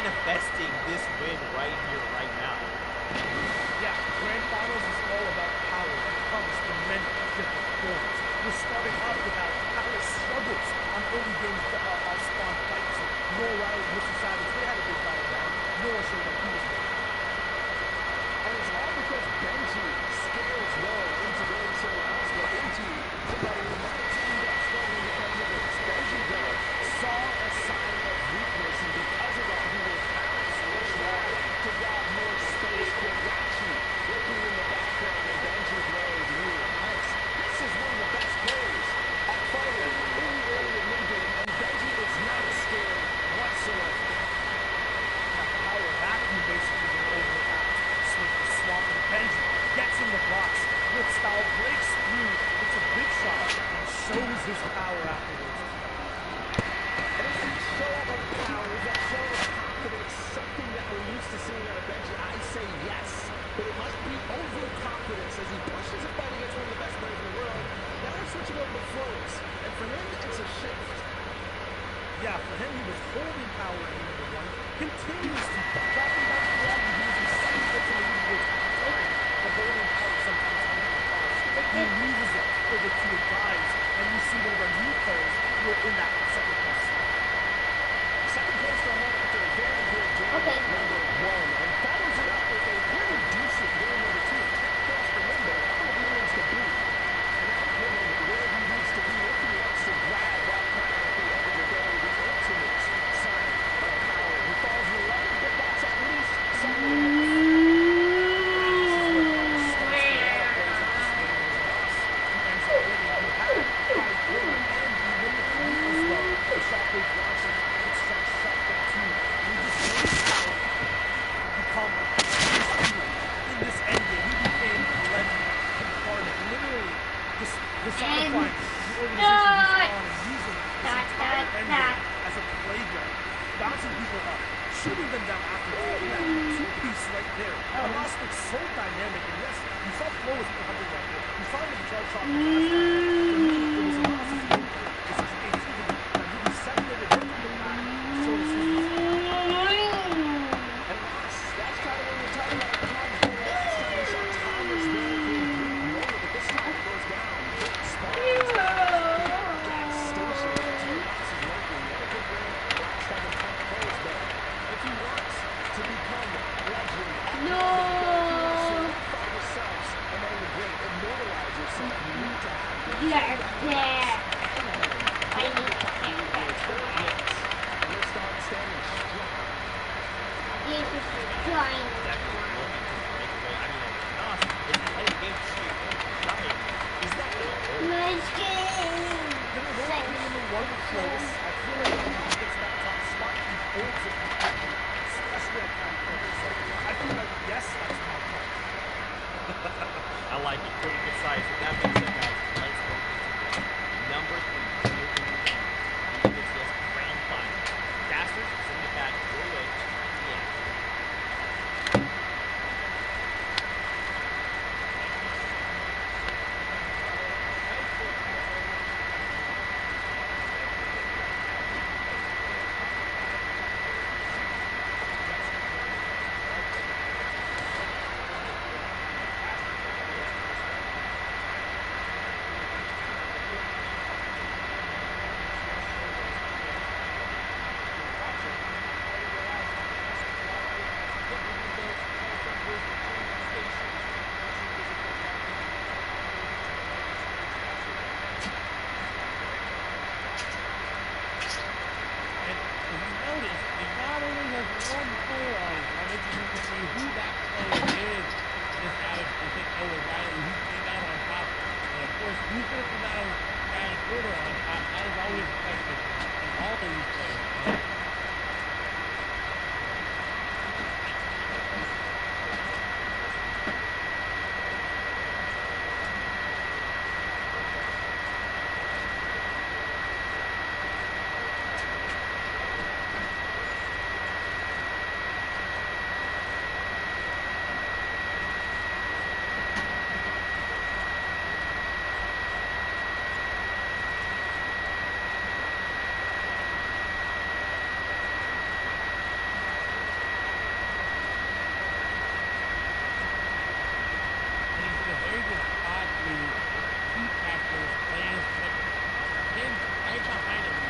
S8: Manifesting this win right here, right now.
S5: Yeah, Grand Finals is all about power that comes from many different forms. We're starting off with how power struggles on early games spawn fights. Noah Riley, Mr. Savage, they had a big battle down. Noah showed that he was ready. And it's all because Benji scales low into going somewhere else, but into somebody who might team that strong independently. Benji, though, saw a sign of weakness, and because of that, he will bounce this wall to grab more space for Rachi. Looking in the background, and Benji knows really nice. This is one of the best players at fighting in the early and mid-game, and Benji is not scared whatsoever. That power vacuum basically going over the top. Smith is swamping Benji, gets in the box. With style, breaks through. It's a big shot and shows his power afterwards. And is that show of power, is that show of confidence something that we're used to seeing out of Benji? I say yes, but it must be overconfidence as he pushes a fight against one of the best players in the world. Now we're switching over to Flores, and for him, it's a shift. Yeah, for him, he was holding power in number 1, continues to dropping back to the wall, and he was the second person to lead with time, but holding power sometimes he loses it for the 2 guys, and you see one of our new players who are in that second place. people up, shooting them down after taking that two-piece right there. Hamas looks so dynamic, and yes, you saw Flo was pumping right there. You saw him in the charge shot last time. For me, it was Hamas's gameplay. It's even like he separated him from the pack, so it's his. And that's kind of when you're talking about the time. Last time we saw Thomas there in Green, but this time it goes down.
S8: I like it. Pretty good size. With that being said, guys, let's go into number 3. BCS Grand Final. Casters, send it back your way.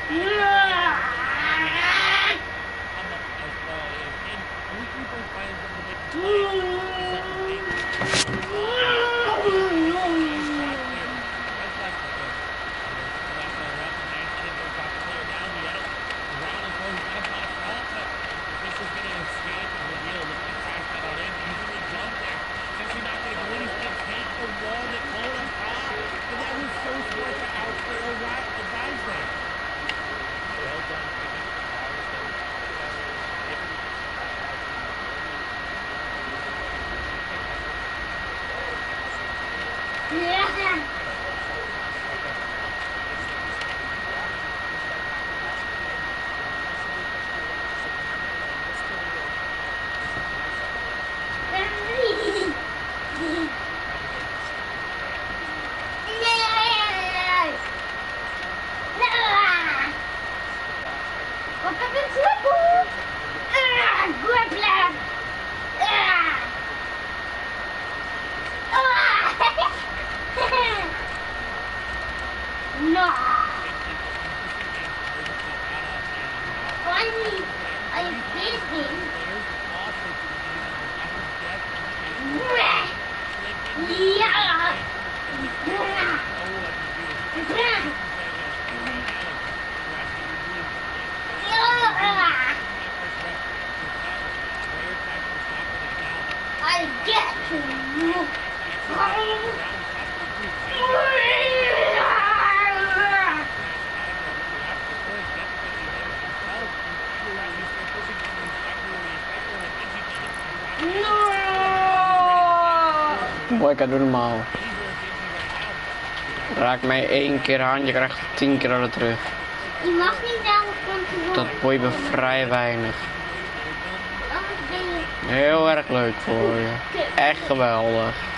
S8: Yeah.
S2: Boy, ik doe normaal. Raak mij 1 keer aan, je krijgt 10 keer aan terug.
S6: Je mag niet zelf controleren.
S2: Dat boeit me vrij weinig.
S6: Anders ben je...
S2: Heel erg leuk voor je. Echt geweldig.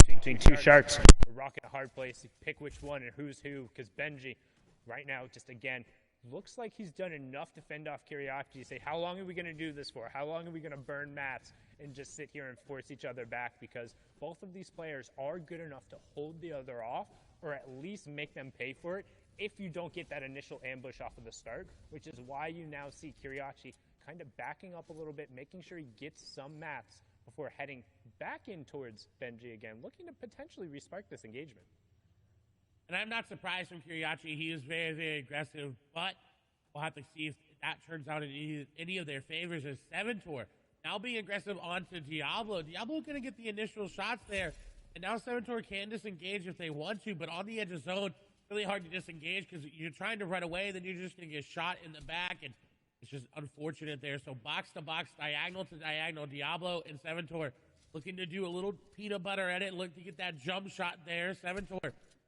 S5: Between two sharks, a rock and a hard place. Pick which one and who's who, because Benji, right now, just again, looks like he's done enough to fend off Curiosity. Say, how long are we going to do this for? How long are we going to burn mats and just sit here and force each other back? Because both of these players are good enough to hold the other off, or at least make them pay for it if you don't get that initial ambush off of the start, which is why you now see Curiosity kind of backing up a little bit, making sure he gets some mats before heading back in towards Benji again, looking to potentially respark this engagement.
S7: And I'm not surprised from Curiosity. He is very, very aggressive, but we'll have to see if that turns out in any of their favors as Seventor now being aggressive onto Diablo. Diablo going to get the initial shots there, and now Seventor can disengage if they want to, but on the edge of zone, really hard to disengage because you're trying to run away, then you're just going to get shot in the back, and it's just unfortunate there. So box to box, diagonal to diagonal, Diablo and Seventor looking to do a little peanut butter edit, look to get that jump shot there. Seventor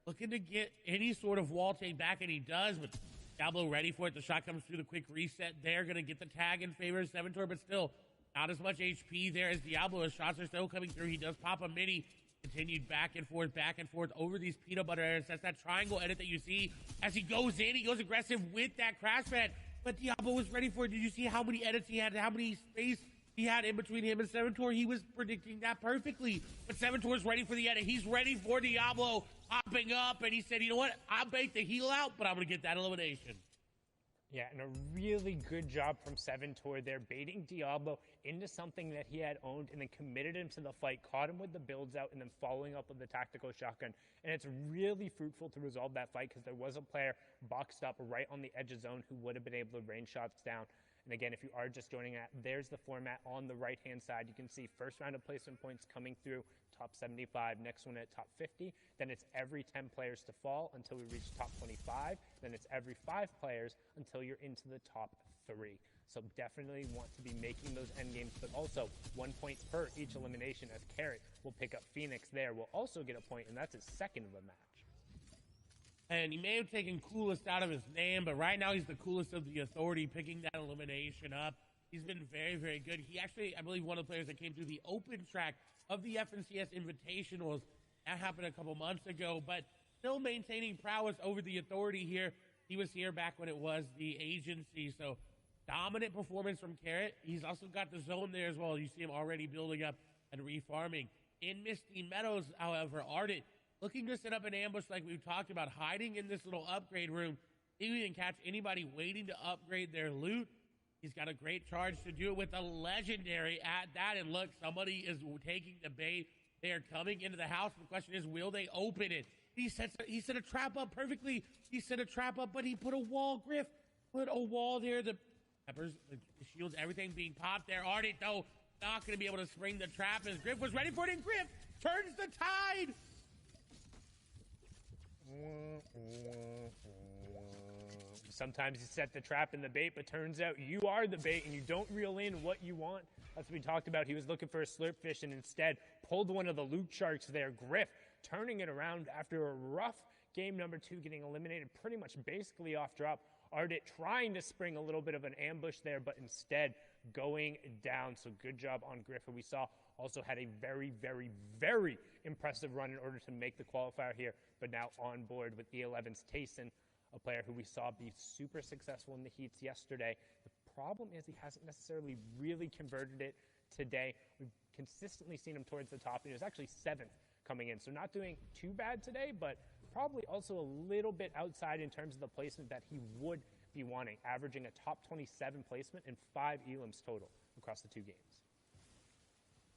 S7: looking to get any sort of wall take back, and he does, but Diablo ready for it. The shot comes through the quick reset there, going to get the tag in favor of Seventor, but still not as much HP there as Diablo. His shots are still coming through. He does pop a mini. Continued back and forth over these peanut butter edits. That's that triangle edit that you see as he goes in. He goes aggressive with that crash pad. But Diablo was ready for it. Did you see how many edits he had, how many space he had in between him and Seventor? He was predicting that perfectly. But Seventor's ready for the edit. He's ready for Diablo popping up. And he said, you know what? I'll bait the heal out, but I'm going to get that elimination.
S5: Yeah, and a really good job from Seventor there, baiting Diablo into something that he had owned and then committed him to the fight, caught him with the builds out, and then following up with the tactical shotgun. And it's really fruitful to resolve that fight because there was a player boxed up right on the edge of zone who would have been able to rain shots down. And again, if you are just joining that, there's the format on the right-hand side. You can see first round of placement points coming through, top 75, next one at top 50. Then it's every 10 players to fall until we reach top 25. Then it's every 5 players until you're into the top 3. So definitely want to be making those end games, but also 1 point per each elimination, as Carrot will pick up Phoenix there. Will also get a point, and that's his second of the match.
S7: And he may have taken coolest out of his name, but right now he's the coolest of the authority, picking that elimination up. He's been very, very good. He actually, I believe, one of the players that came through the open track of the FNCS Invitationals. That happened a couple months ago, but still maintaining prowess over the authority here. He was here back when it was the agency, so dominant performance from Carrot. He's also got the zone there as well. You see him already building up and refarming. In Misty Meadows, however, Ardent looking to set up an ambush like we've talked about, hiding in this little upgrade room. He can catch anybody waiting to upgrade their loot. He's got a great charge to do it with a legendary at that. And look, somebody is taking the bait. They are coming into the house. The question is, will they open it? He set a trap up perfectly. He set a trap up, but he put a wall, Griff. Put a wall there. The peppers, the shields, everything being popped there. Ardent, though, not going to be able to spring the trap as Griff was ready for it, and Griff turns the tide.
S5: Sometimes you set the trap and the bait, but turns out you are the bait and you don't reel in what you want. That's what we talked about. He was looking for a slurp fish and instead pulled one of the loot sharks there. Griff turning it around after a rough game number 2, getting eliminated pretty much basically off drop. Ardent trying to spring a little bit of an ambush there, but instead going down. So good job on Griff, who we saw also had a very, very, very impressive run in order to make the qualifier here, but now on board with E11's Tayson, a player who we saw be super successful in the heats yesterday. The problem is he hasn't necessarily really converted it today. We've consistently seen him towards the top. He was actually 7th coming in, so not doing too bad today, but probably also a little bit outside in terms of the placement that he would be wanting, averaging a top 27 placement and 5 elims total across the 2 games.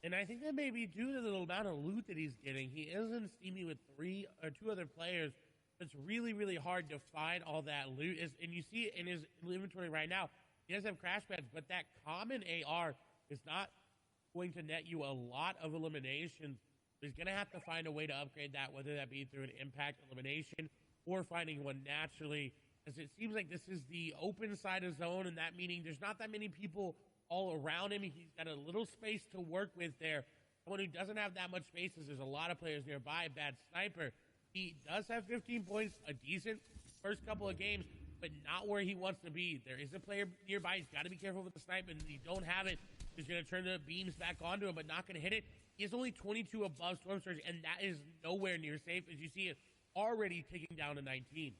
S7: And I think that may be due to the amount of loot that he's getting. He isn't steamy with 3 or 2 other players. It's really, really hard to find all that loot. And you see it in his inventory right now. He does have crash pads, but that common AR is not going to net you a lot of eliminations. He's going to have to find a way to upgrade that, whether that be through an impact elimination or finding one naturally
S5: As it seems like this is the open side of zone, and that meaning there's not that many people all around him. He's got a little space to work with there. Someone who doesn't have that much space is there's a lot of players nearby. Bad Sniper. He does have 15 points, a decent first couple of games, but not where he wants to be. There is a player nearby. He's got to be careful with the snipe, and if you don't have it, he's going to turn the beams back onto him, but not going to hit it. He is only 22 above Storm Surge, and that is nowhere near safe. As you see it already ticking down to 19.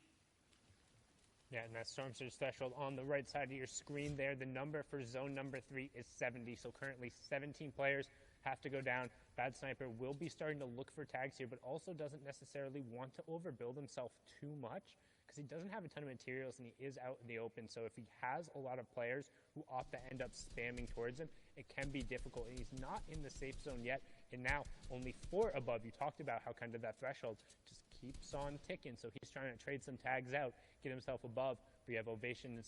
S7: Yeah, and that Storm Surge threshold on the right side of your screen there. The number for zone number 3 is 70, so currently 17 players have to go down. Bad Sniper will be starting to look for tags here, but also doesn't necessarily want to overbuild himself too much because he doesn't have a ton of materials and he is out in the open. So if he has a lot of players who opt to end up spamming towards him, it can be difficult. And he's not in the safe zone yet, and now only 4 above. You talked about how kind of that threshold just keeps on ticking. So he's trying to trade some tags out, get himself above. We have Ovation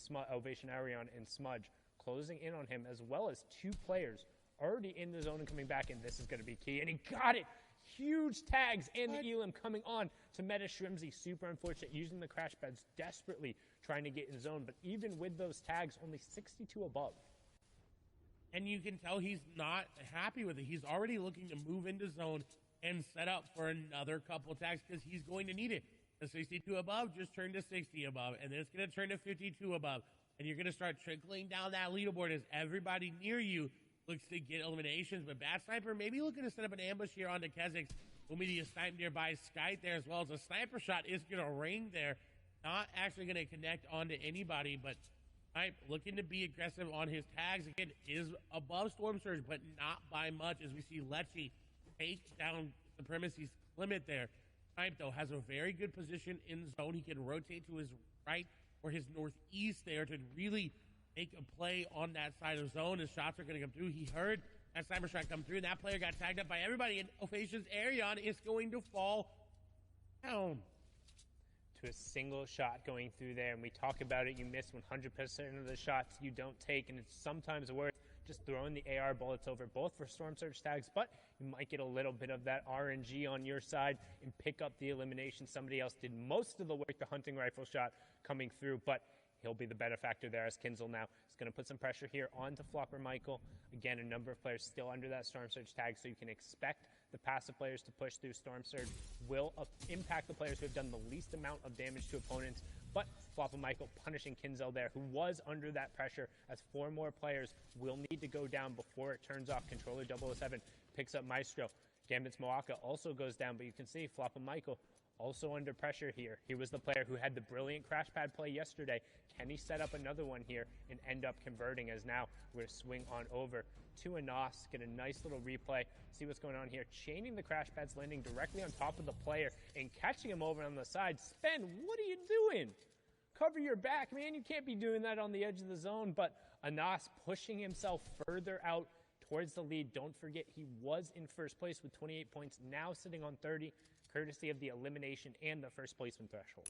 S7: Arion and Smudge closing in on him, as well as 2 players already in the zone and coming back, and this is going to be key. And he got it! Huge tags, and the Elim coming on to Meta Shrimzy. Super unfortunate, using the crash pads desperately trying to get in zone, but even with those tags, only 62 above.
S5: And you can tell he's not happy with it. He's already looking to move into zone and set up for another couple tags because he's going to need it. The 62 above just turned to 60 above, and then it's going to turn to 52 above. And you're going to start trickling down that leaderboard as everybody near you looks to get eliminations. But Bad Sniper maybe looking to set up an ambush here onto Kezix. Will be a snipe nearby Skype there, as well as a sniper shot is going to ring there. Not actually going to connect onto anybody, but Snipe looking to be aggressive on his tags. Again, is above Storm Surge, but not by much, as we see Lecce take down Supremacy's limit there. Snipe, though, has a very good position in zone. He can rotate to his right or his northeast there to really make a play on that side of zone. His shots are going to come through. He heard that sniper shot come through, and that player got tagged up by everybody, and Ovation's Arion is going to fall down.
S7: To a single shot going through there, and we talk about it, you miss 100% of the shots you don't take, and it's sometimes worth just throwing the AR bullets over, both for Storm Surge tags, but you might get a little bit of that RNG on your side and pick up the elimination. Somebody else did most of the work, the hunting rifle shot coming through, but he'll be the benefactor there as Kinzel now is going to put some pressure here onto Flopper Michael. Again, a number of players still under that Storm Surge tag, so you can expect the passive players to push through. Storm Surge will impact the players who have done the least amount of damage to opponents, but Flopper Michael punishing Kinzel there, who was under that pressure, as 4 more players will need to go down before it turns off. Controller 007 picks up Maestro. Gambit's Moaka also goes down, but you can see Flopper Michael also under pressure here. He was the player who had the brilliant crash pad play yesterday. Can he set up another one here and end up converting, as now we're going to swing on over to Anas, get a nice little replay, see what's going on here. Chaining the crash pads, landing directly on top of the player and catching him over on the side. Spen, what are you doing? Cover your back, man. You can't be doing that on the edge of the zone. But Anas pushing himself further out towards the lead. Don't forget, he was in first place with 28 points, now sitting on 30, courtesy of the elimination and the first placement threshold.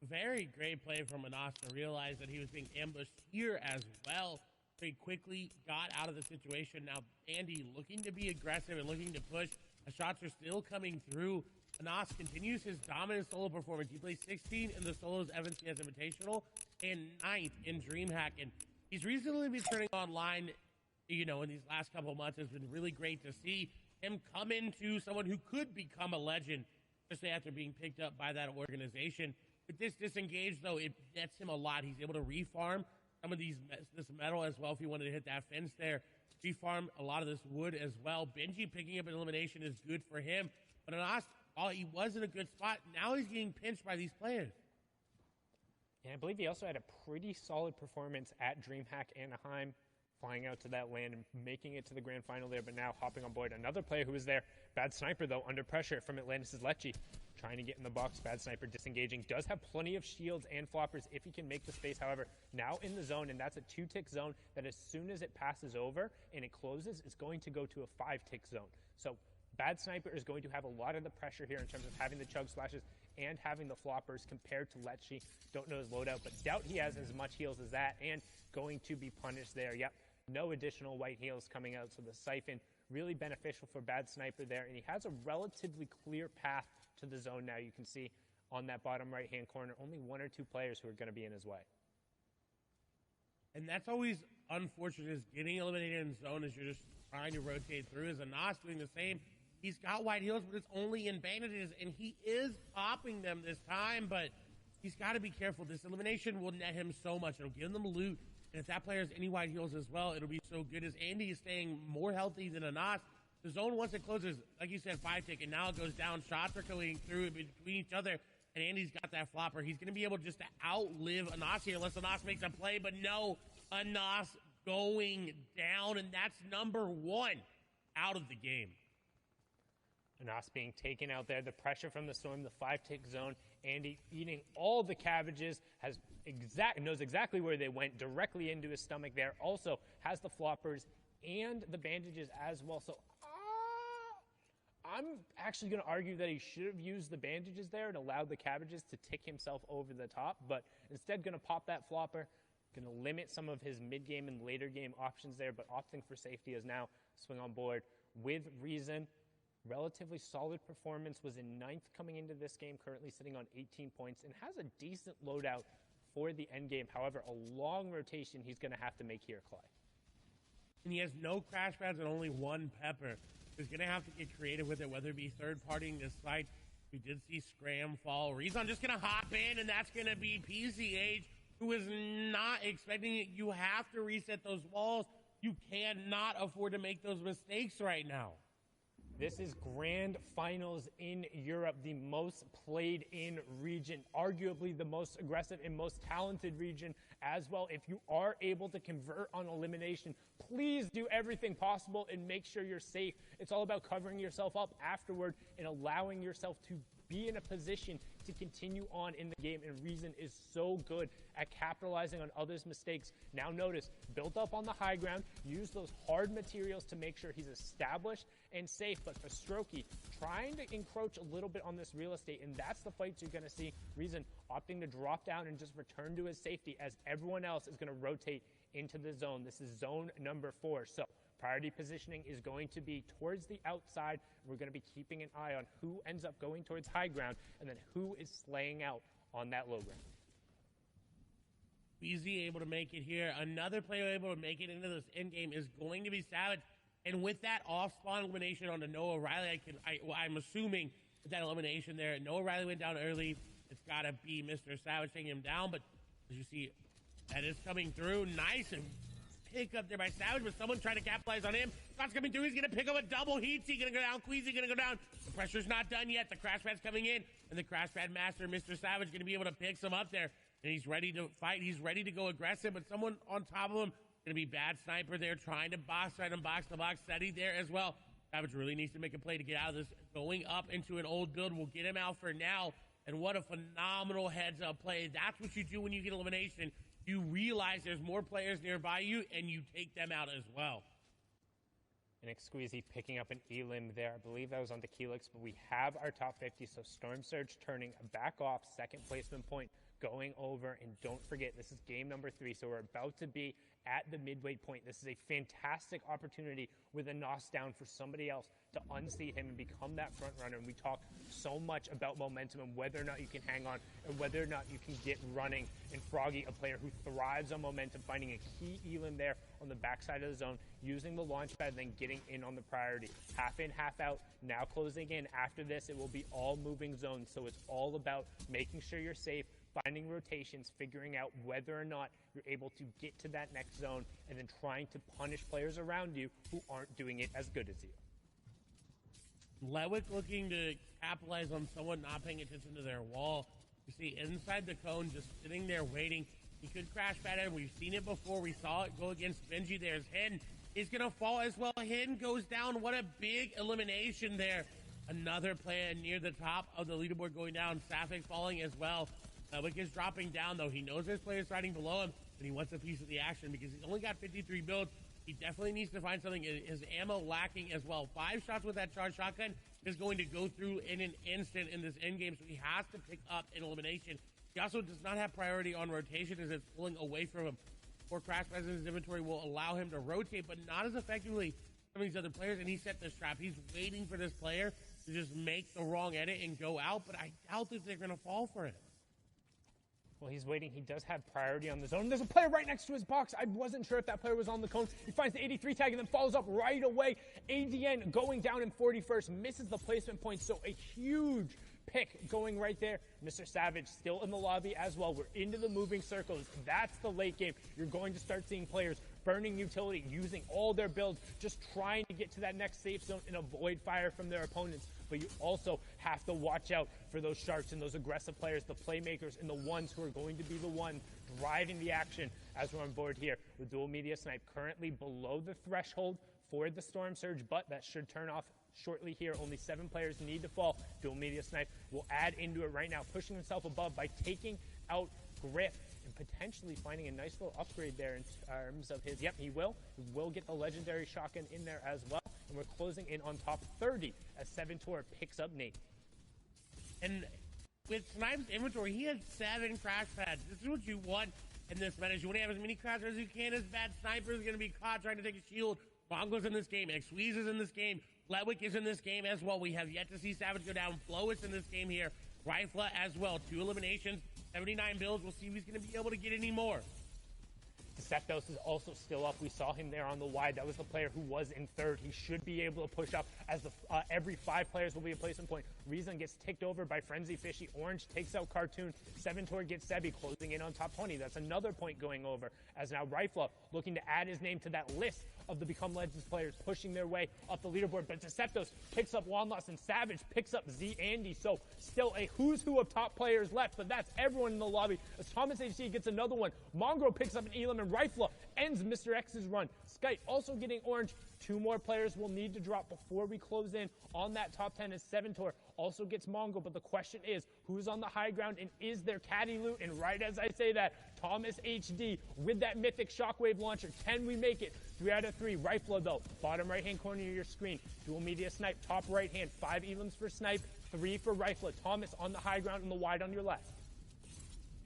S5: Very great play from Anas to realize that he was being ambushed here as well. Very quickly got out of the situation. Now Andy looking to be aggressive and looking to push. The shots are still coming through. Anas continues his dominant solo performance. He plays 16 in the solos Evans CS Invitational and 9th in DreamHack. And he's recently been turning online, you know, in these last couple of months. It's been really great to see him come into someone who could become a legend, especially after being picked up by that organization. With this disengage, though, it nets him a lot. He's able to refarm some of this metal as well if he wanted to hit that fence there. Refarm a lot of this wood as well. Benji picking up an elimination is good for him. But Anas, while he was in a good spot, now he's getting pinched by these players.
S7: And I believe he also had a pretty solid performance at DreamHack Anaheim, flying out to that land and making it to the grand final there, but now hopping on board. Another player who was there, Bad Sniper, though, under pressure from Atlantis' Lecce, trying to get in the box. Bad Sniper disengaging, does have plenty of shields and floppers if he can make the space. However, now in the zone, and that's a 2-tick zone that as soon as it passes over and it closes, it's going to go to a 5-tick zone. So Bad Sniper is going to have a lot of the pressure here in terms of having the chug splashes and having the floppers compared to Lecce. Don't know his loadout, but doubt he has as much heals as that, and going to be punished there. Yep, no additional white heals coming out, so the Siphon really beneficial for Bad Sniper there, and he has a relatively clear path to the zone now. You can see
S5: on that bottom right-hand corner. Only 1 or 2 players who are going to be in his way.
S9: And that's always unfortunate, is getting eliminated in zone as you're just trying to rotate through. As Anas doing the same. He's got white heels, but it's only in bandages, and he is popping them this time, but he's got to be careful. This elimination will net him so much. It'll give them loot, and if that player has any white heels as well, it'll be so good. As Andy is staying more healthy than Anas, the zone, once it closes, like you said, 5-tick, and now it goes down. Shots are going through between each other, and Andy's got that flopper. He's going to be able just to outlive Anas here unless Anas makes a play, but no, Anas going down, and that's number 1 out of the game.
S5: Anas being taken out there, the pressure from the storm, the 5-tick zone. Andy eating all the cabbages, knows exactly where they went, directly into his stomach there. Also has the floppers and the bandages as well. So I'm actually going to argue that he should have used the bandages there and allowed the cabbages to tick himself over the top, but instead going to pop that flopper, going to limit some of his mid-game and later game options there, but opting for safety is now swing on board with reason. Relatively solid performance, was in 9th coming into this game, currently sitting on 18 points, and has a decent loadout for the end game. However, a long rotation he's going to have to make here, Clay.
S9: And he has no crash pads and only 1 pepper. He's going to have to get creative with it, whether it be third-partying this site. We did see Scram fall. Rezon just going to hop in, and that's going to be PCH, who is not expecting it. You have to reset those walls. You cannot afford to make those mistakes right now.
S5: This is Grand Finals in Europe, the most played in region, arguably the most aggressive and most talented region as well. If you are able to convert on elimination, please do everything possible and make sure you're safe. It's all about covering yourself up afterward and allowing yourself to be in a position to continue on in the game, and Reason is so good at capitalizing on others' mistakes. Now notice, built up on the high ground, use those hard materials to make sure he's established and safe, but for Strokey, trying to encroach a little bit on this real estate, and that's the fights you're going to see. Reason opting to drop down and just return to his safety as everyone else is going to rotate into the zone. This is zone number 4, so priority positioning is going to be towards the outside. We're going to be keeping an eye on who ends up going towards high ground and then who is slaying out on that low ground.
S9: Easy able to make it here. Another player able to make it into this end game is going to be Savage. And with that off-spawn elimination on the Noah Riley, I'm assuming with that elimination there, Noah Riley went down early. It's got to be Mr. Savage taking him down. But as you see, that is coming through. Nice and pick up there by Savage, but someone trying to capitalize on him. Scott's coming through. He's going to pick up a double. Heatsy going to go down. Queasy going to go down. The pressure's not done yet. The crash pad's coming in, and the crash pad master, Mr. Savage, going to be able to pick some up there. And he's ready to fight. He's ready to go aggressive, but someone on top of him, going to be bad sniper there, trying to box right and box the box. Steady there as well. Savage really needs to make a play to get out of this. Going up into an old build will get him out for now. And what a phenomenal heads-up play. That's what you do when you get elimination. You realize there's more players nearby you, and you take them out as well.
S5: And Exqueezy picking up an elim there. I believe that was on the Keelix, but we have our top 50, so Storm Surge turning back off, second placement point going over, and don't forget, this is game number 3, so we're about to be at the midway point. This is a fantastic opportunity with a Nos down for somebody else to unseat him and become that front runner. And we talk so much about momentum and whether or not you can hang on and whether or not you can get running. And Froggy, a player who thrives on momentum, finding a key elim there on the backside of the zone, using the launch pad, then getting in on the priority. Half in, half out, now closing in. After this, it will be all moving zones, so it's all about making sure you're safe, finding rotations, figuring out whether or not you're able to get to that next zone, and then trying to punish players around you who aren't doing it as good as you.
S9: Lewick looking to capitalize on someone not paying attention to their wall. You see inside the cone, just sitting there waiting. He could crash pad it. We've seen it before. We saw it go against Benji. There's Hidden. He's going to fall as well. Hidden goes down. What a big elimination there. Another player near the top of the leaderboard going down. Safik falling as well. Lewick is dropping down, though. He knows his player's riding below him, and he wants a piece of the action because he's only got 53 builds. He definitely needs to find something. His ammo lacking as well. 5 shots with that charged shotgun is going to go through in an instant in this endgame, so he has to pick up an elimination. He also does not have priority on rotation as it's pulling away from him. 4 crash pads in his inventory will allow him to rotate, but not as effectively as some of these other players, and he set this trap. He's waiting for this player to just make the wrong edit and go out, but I doubt that they're going to fall for it.
S5: Well, he's waiting. He does have priority on the zone. There's a player right next to his box. I wasn't sure if that player was on the cone. He finds the 83 tag and then follows up right away. ADN going down in 41st, misses the placement point, so a huge pick going right there. Mr. Savage still in the lobby as well. We're into the moving circles. That's the late game. You're going to start seeing players burning utility, using all their builds, just trying to get to that next safe zone and avoid fire from their opponents. But you also have to watch out for those sharks and those aggressive players, the playmakers, and the ones who are going to be the ones driving the action as we're on board here with Dual Media Snipe currently below the threshold for the Storm Surge, but that should turn off shortly here. Only 7 players need to fall. Dual Media Snipe will add into it right now, pushing himself above by taking out Griff and potentially finding a nice little upgrade there in terms of his. Yep, he will. He will get the legendary shotgun in there as well. And we're closing in on top 30 as Seventor picks up Nate.
S9: And with Snipe's inventory, he has 7 crash pads. This is what you want in this meta. You want to have as many crash pads as you can. As bad Sniper is going to be caught trying to take a shield. Mongo's in this game. Xweez is in this game. Ledwick is in this game as well. We have yet to see Savage go down. Flo is in this game here. Rifla as well. 2 eliminations, 79 builds. We'll see if he's going to be able to get any more.
S5: Deceptos is also still up. We saw him there on the wide. That was the player who was in third. He should be able to push up as every 5 players will be a placement point. Reason gets ticked over by Frenzy Fishy. Orange takes out Cartoon. Seventor gets Sebi, closing in on top 20. That's another point going over. As now Rifla looking to add his name to that list of the Become Legends players pushing their way up the leaderboard. But Deceptos picks up Wanloss and Savage picks up Z Andy. So still a who's who of top players left, but that's everyone in the lobby. As Thomas HC gets another one. Mongrel picks up an Elam and Rifla ends Mr. X's run. Skype also getting orange. 2 more players will need to drop before we close in on that top 10 as Seventor also gets Mongo. But the question is, who's on the high ground and is there caddy loot? And right as I say that, Thomas HD with that mythic shockwave launcher. Can we make it? 3 out of 3. Rifla though, bottom right hand corner of your screen. Dual Media Snipe, top right hand. 5 Elams for Snipe, 3 for Rifla. Thomas on the high ground and the wide on your left.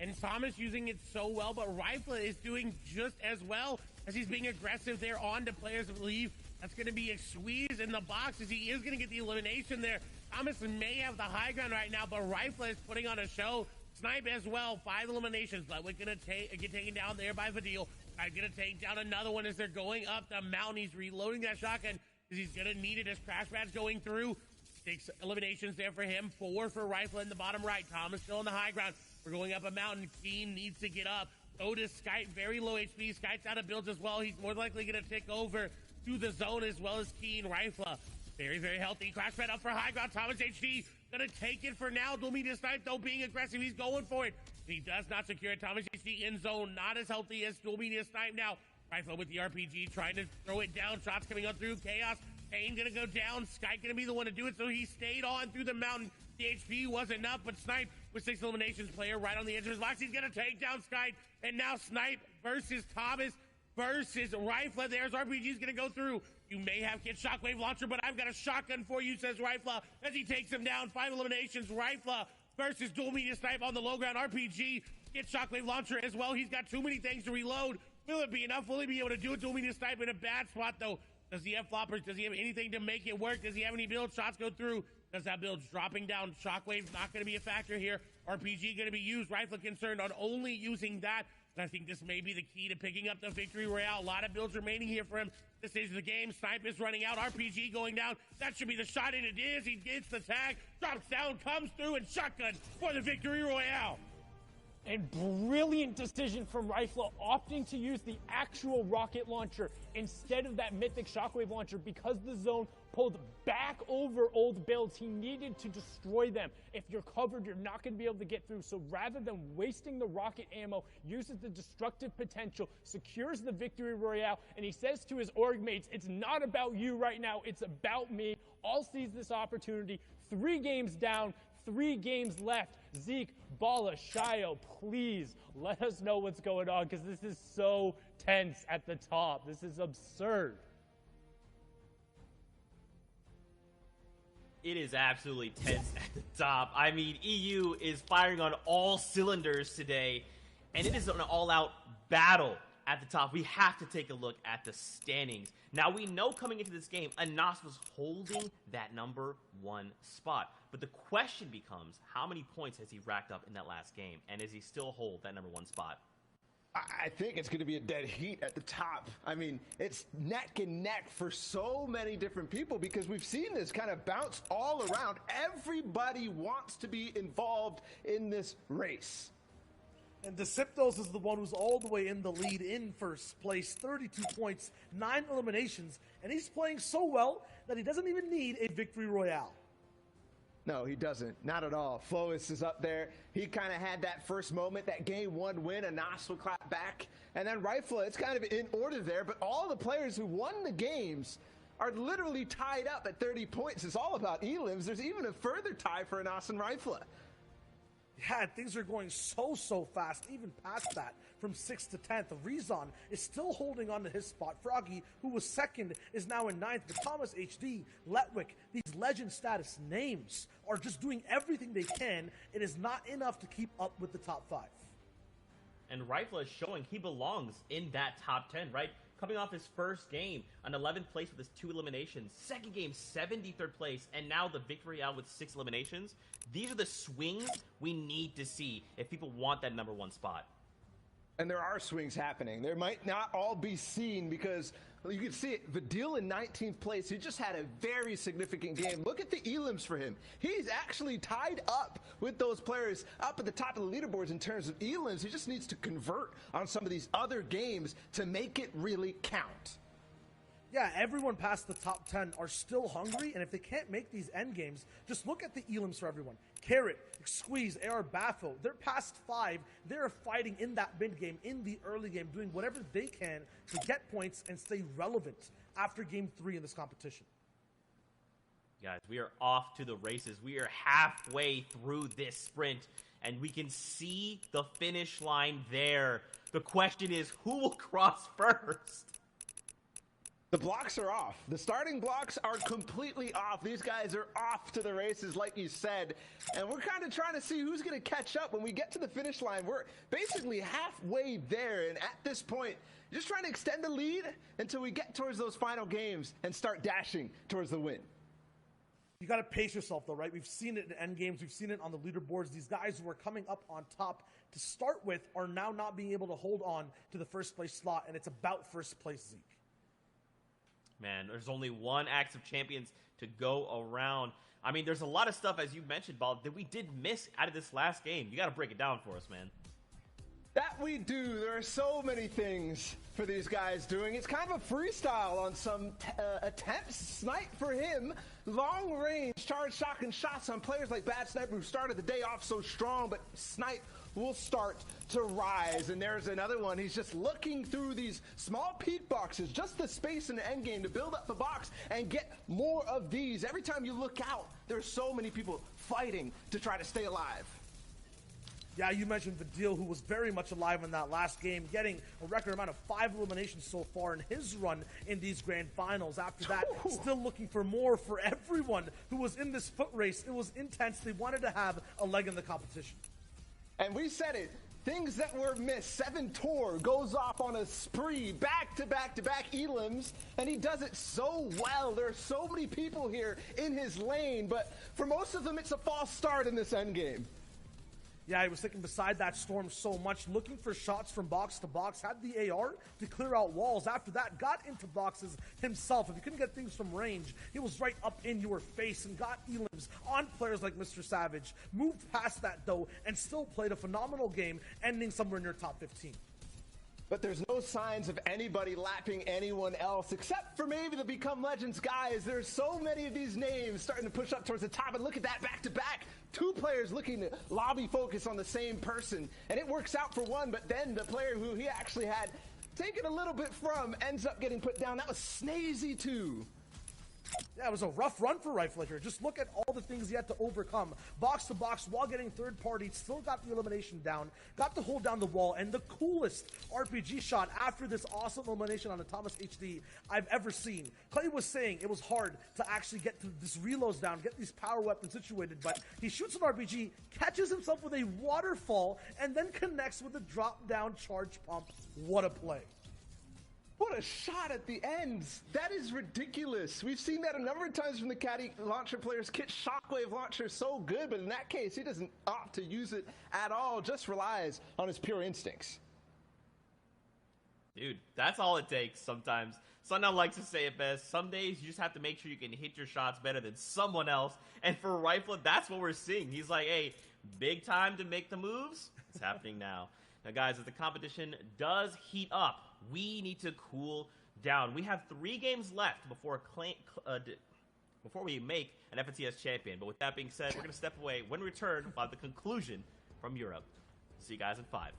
S9: And Thomas using it so well, but Rifla is doing just as well as he's being aggressive there on to players of leave. That's going to be a squeeze in the box as he is going to get the elimination there. Thomas may have the high ground right now, but Rifla is putting on a show. Snipe as well, 5 eliminations. Ludwig going to get taken down there by Fadil. I'm going to take down another one as they're going up the mountain. He's reloading that shotgun because he's going to need it as crash pads going through. 6 eliminations there for him, 4 for Rifla in the bottom right. Thomas still on the high ground. We're going up a mountain. Keen needs to get up. So does Skype, very low HP. Skype's out of builds as well. He's more likely going to tick over to the zone as well as Keen. Rifla, very, very healthy. Crash pad up for high ground. Thomas HD going to take it for now. Dual Media Snipe, though, being aggressive. He's going for it. He does not secure it. Thomas HD in zone, not as healthy as Dual Media Snipe now. Rifla with the RPG, trying to throw it down. Shots coming on through. Chaos. Kane going to go down. Skype going to be the one to do it, so he stayed on through the mountain. The HP wasn't enough, but Snipe with 6 eliminations, player right on the edge of his box. He's going to take down Skype, and now Snipe versus Thomas versus Rifla. There's RPG's going to go through. You may have Kid Shockwave Launcher, but I've got a shotgun for you, says Rifla, as he takes him down. 5 eliminations. Rifla versus Dual Media Snipe on the low ground. RPG, Kid Shockwave Launcher as well. He's got too many things to reload. Will it be enough? Will he be able to do it? Dual Media Snipe in a bad spot, though. Does he have floppers? Does he have anything to make it work? Does he have any builds? Shots go through. Does that build dropping down? Shockwave's not going to be a factor here. RPG going to be used. Rifla concerned on only using that. And I think this may be the key to picking up the victory royale. A lot of builds remaining here for him. This is the game. Snipe is running out. RPG going down. That should be the shot, and it is. He gets the tag, drops down, comes through, and shotgun for the victory royale.
S5: And brilliant decision from Rifla, opting to use the actual rocket launcher instead of that mythic shockwave launcher because the zone pulled back over old builds. He needed to destroy them. If you're covered, you're not going to be able to get through. So rather than wasting the rocket ammo, uses the destructive potential, secures the victory royale, and he says to his org mates, it's not about you right now, it's about me. All seize this opportunity. 3 games down, 3 games left. Zeke, Bala, Shio, please let us know what's going on because this is so tense at the top. This is absurd.
S8: It is absolutely tense at the top. I mean, EU is firing on all cylinders today, and it is an all-out battle at the top, we have to take a look at the standings. Now, we know coming into this game, Anas was holding that number 1 spot. But the question becomes, how many points has he racked up in that last game? And does he still hold that number 1 spot?
S10: I think it's going to be a dead heat at the top. I mean, it's neck and neck for so many different people because we've seen this kind of bounce all around. Everybody wants to be involved in this race.
S11: And Deceptos is the one who's all the way in the lead in first place, 32 points, 9 eliminations, and he's playing so well that he doesn't even need a victory royale.
S10: No, he doesn't. Not at all. Flois is up there. He kind of had that first moment, that game 1 win. Anas will clap back. And then Rifle, it's kind of in order there. But all the players who won the games are literally tied up at 30 points. It's all about elims. There's even a further tie for Anas and Rifle.
S11: Yeah, things are going so fast, even past that, from 6th to 10th. Rezon is still holding on to his spot. Froggy, who was 2nd, is now in 9th. But Thomas HD, Letwick, these legend status names are just doing everything they can. It is not enough to keep up with the top 5.
S8: And Rifle is showing he belongs in that top 10, right? Coming off his first game, an 11th place with his 2 eliminations. Second game, 73rd place, and now the victory out with 6 eliminations. These are the swings we need to see if people want that number 1 spot.
S10: And there are swings happening. There might not all be seen because you can see it. Vidil in 19th place. He just had a very significant game. Look at the elims for him. He's actually tied up with those players up at the top of the leaderboards in terms of elims. He just needs to convert on some of these other games to make it really count.
S11: Yeah, everyone past the top 10 are still hungry, and if they can't make these end games, just look at the elims for everyone. Carrot, Squeeze, AR Baffo, they're past 5. They're fighting in that mid game, in the early game, doing whatever they can to get points and stay relevant after game 3 in this competition.
S8: Guys, we are off to the races. We are halfway through this sprint, and we can see the finish line there. The question is, who will cross first?
S10: The blocks are off. The starting blocks are completely off. These guys are off to the races, like you said. And we're kind of trying to see who's going to catch up when we get to the finish line. We're basically halfway there. And at this point, just trying to extend the lead until we get towards those final games and start dashing towards the win.
S11: You got to pace yourself, though, right? We've seen it in end games. We've seen it on the leaderboards. These guys who are coming up on top to start with are now not being able to hold on to the first place slot. And it's about first place, Zeke.
S8: Man, there's only 1 Axe of Champions to go around. I mean, there's a lot of stuff, as you mentioned, Bob, that we did miss out of this last game. You got to break it down for us, man.
S10: That we do. There are so many things for these guys doing. It's kind of a freestyle on some attempts. Snipe for him. Long range charge shotgun shots on players like Bad Sniper who started the day off so strong, but Snipe will start to rise. And there's another one. He's just looking through these small peak boxes, just the space in the end game to build up the box and get more of these. Every time you look out, there's so many people fighting to try to stay alive.
S11: Yeah, you mentioned Vidil, who was very much alive in that last game, getting a record amount of 5 eliminations so far in his run in these grand finals. After that, still looking for more for everyone who was in this foot race. It was intense. They wanted to have a leg in the competition.
S10: And we said it. Things that were missed. 7 Tor goes off on a spree, back-to-back elims, and he does it so well. There are so many people here in his lane, but for most of them, it's a false start in this endgame.
S11: Yeah, he was sticking beside that Storm so much, looking for shots from box to box, had the AR to clear out walls. After that, got into boxes himself. If he couldn't get things from range, he was right up in your face and got elims on players like Mr. Savage. Moved past that, though, and still played a phenomenal game, ending somewhere near top 15.
S10: But there's no signs of anybody lapping anyone else, except for maybe the Become Legends guys. There's so many of these names starting to push up towards the top, and look at that, back-to-back. 2 players looking to lobby focus on the same person, and it works out for one, but then the player who he actually had taken a little bit from ends up getting put down. That was Snazy too.
S11: Yeah, it was a rough run for Rifle here. Just look at all the things he had to overcome. Box to box while getting third party, still got the elimination down, got to hold down the wall, and the coolest RPG shot after this awesome elimination on the Thomas HD I've ever seen. Clay was saying it was hard to actually get to this reloads down, get these power weapons situated, but he shoots an RPG, catches himself with a waterfall, and then connects with a drop down charge pump. What a play.
S10: What a shot at the end. That is ridiculous. We've seen that a number of times from the Caddy launcher players. Kit Shockwave launcher is so good, but in that case, he doesn't opt to use it at all, just relies on his pure instincts.
S8: Dude, that's all it takes sometimes. Sundown likes to say it best. Some days you just have to make sure you can hit your shots better than someone else. And for Rifle, that's what we're seeing. He's like, hey, big time to make the moves. It's happening now. Now, guys, as the competition does heat up, we need to cool down. We have 3 games left before we make an FNCS champion. But with that being said, we're going to step away. When we return, by the conclusion from Europe. See you guys in 5.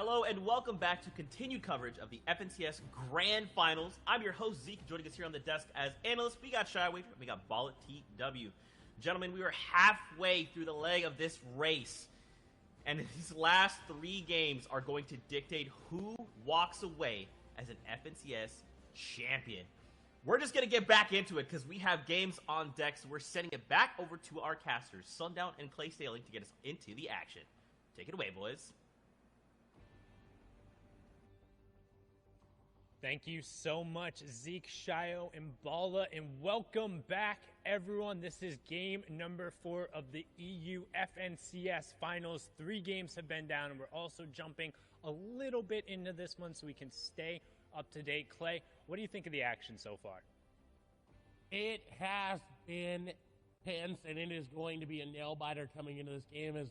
S8: Hello and welcome back to continued coverage of the FNCS Grand Finals. I'm your host, Zeke. Joining us here on the desk as analysts, we got Shyway, we got Ball TW. Gentlemen, we are halfway through the leg of this race. And these last 3 games are going to dictate who walks away as an FNCS champion. We're just going to get back into it because we have games on deck, so we're sending it back over to our casters, Sundown and Clay Sailing, to get us into the action. Take it away, boys.
S5: Thank you so much, Zeke, Shio, and Bala, and welcome back, everyone. This is game number 4 of the EU FNCS Finals. 3 games have been down, and we're also jumping a little bit into this one so we can stay up to date. Clay, what do you think of the action so far?
S9: It has been tense, and it is going to be a nail-biter coming into this game. As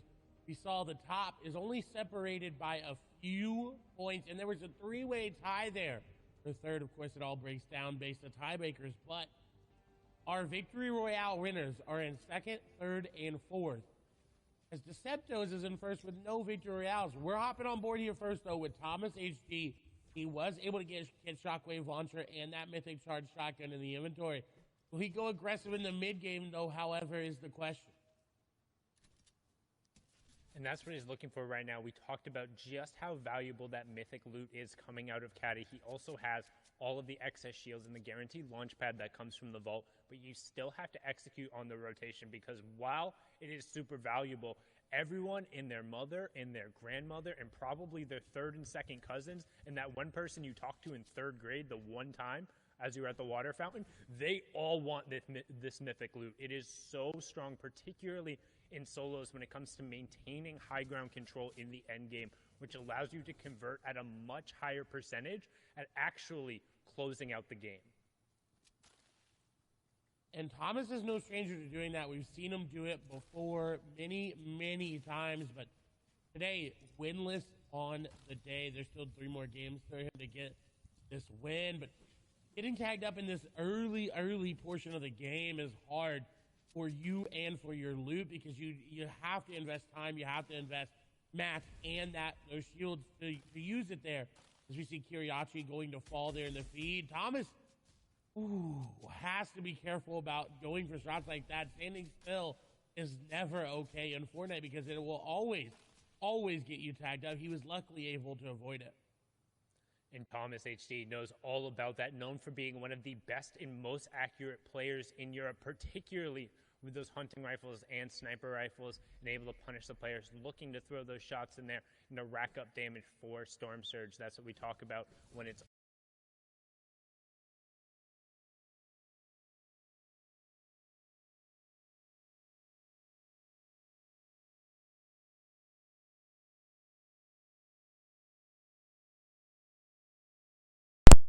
S9: we saw, the top is only separated by a few points, and there was a 3-way tie there. The third, of course, it all breaks down based on tiebreakers, but our Victory Royale winners are in 2nd, 3rd, and 4th. As Deceptos is in 1st with no Victory Royales. We're hopping on board here first, though, with Thomas HG. He was able to get Shockwave Launcher and that Mythic Charge Shotgun in the inventory. Will he go aggressive in the mid-game, though, however, is the question.
S5: And that's what he's looking for right now. We talked about just how valuable that mythic loot is coming out of Caddy. He also has all of the excess shields and the guaranteed launch pad that comes from the vault, but you still have to execute on the rotation because while it is super valuable, everyone and their mother and their grandmother and probably their 3rd and 2nd cousins and that one person you talked to in 3rd grade the one time as you were at the water fountain, they all want this mythic loot. It is so strong, particularly in solos when it comes to maintaining high ground control in the end game, which allows you to convert at a much higher percentage at actually closing out the game.
S9: And Thomas is no stranger to doing that. We've seen him do it before many, many times, but today, winless on the day. There's still 3 more games for him to get this win, but getting tagged up in this early portion of the game is hard for you and for your loot because you have to invest time, you have to invest mats and those shields to use it there. As we see Kiriachi going to fall there in the feed. Thomas has to be careful about going for shots like that. Standing still is never okay in Fortnite because it will always get you tagged up. He was luckily able to avoid it.
S5: And Thomas HD knows all about that, known for being one of the best and most accurate players in Europe, particularly with those hunting rifles and sniper rifles, and able to punish the players looking to throw those shots in there and to rack up damage for Storm Surge. That's what we talk about when it's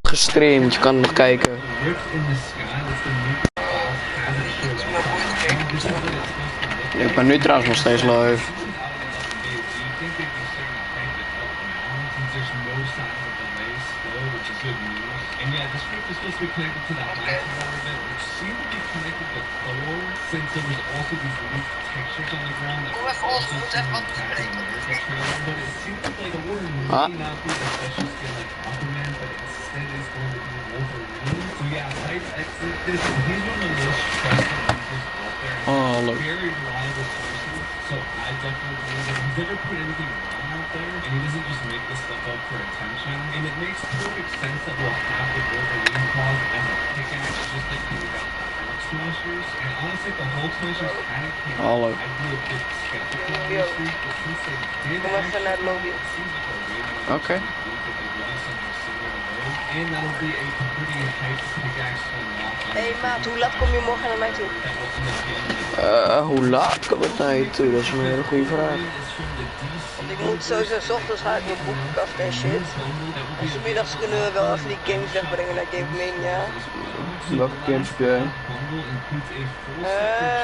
S2: gestreamd, je kan nog kijken. Ik ben nu trouwens nog steeds live.
S12: And yeah, this roof is supposed to be connected to that last water event, which seemed to be connected to Thor, since there was also these roof textures on the ground that were also seen in the American trailer. But it seems like Thor may not be a special skin like Aquaman, but instead is going to be Wolverine. So yeah, Heights exit this, and he's one of the most trusted users out there.
S2: Look.
S12: Very reliable sources, so I definitely believe that he's never put anything wrong out there, and he doesn't just make this stuff up for attention. And it makes perfect sense that we'll have the Wolverine claws as a pickaxe, just like we got the Hulk Smashers. And honestly, the Hulk Smashers kind of came out. I'd be a bit skeptical, honestly, but since they did actually, it seems like a way more
S2: Okay.
S12: that they release on their single load. And that'll be a pretty hype pickaxe to unlock.
S13: Hey maat, hoe laat kom je morgen naar mij toe?
S2: Hoe laat kom ik naar je toe? Dat is een hele goede vraag.
S13: Want ik moet sowieso 's ochtends uit mijn boekenkast en shit. En 's middags kunnen we wel even die games wegbrengen naar Game Mania.
S2: Welke games heb jij?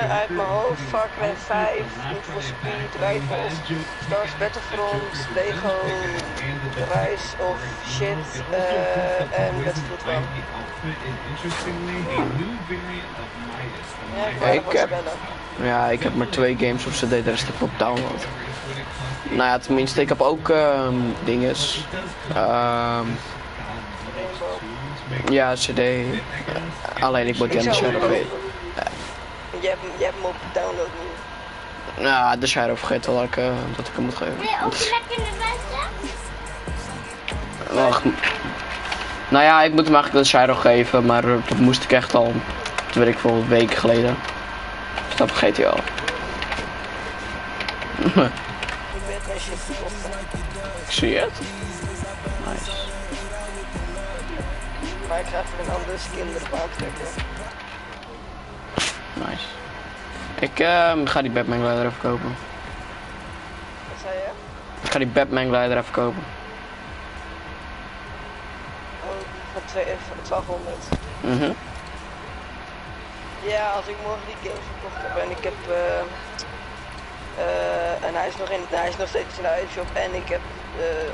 S13: Uit mijn hoofd, Far Cry 5, Need for Speed, Rivals, Stars Battlefront, Lego, Rise of Shit en Battlefield 1. Ja, ik heb maar 2 games op CD, de rest heb ik op download. Nou ja,
S2: Ja, tenminste, ik heb ook dinges. Ja, CD. Alleen ik moet die aan de Shadow geven.
S13: Je hebt hem op download nu.
S2: Nou, de Shadow vergeten dat ik hem moet geven.
S6: Wil je ook lekker in de beste?
S2: Wacht. Nou ja, ik moet hem eigenlijk de Shadow geven, maar dat moest ik echt al, dat weet ik veel, weken geleden. Dus dat vergeet hij al.
S13: Ik ben geen shit gekocht.
S2: Ik zie het. Nice.
S13: Maar ik ga even een andere skin erop aantrekken.
S2: Nice. Ik ga die Batman Glider even kopen.
S13: Wat zei je?
S2: Ik ga die Batman Glider even kopen.
S13: Oh, van 1200.
S2: Mhm.
S13: Ja, als ik morgen die game verkocht heb en ik heb... en hij is nog steeds in de uitshop en ik heb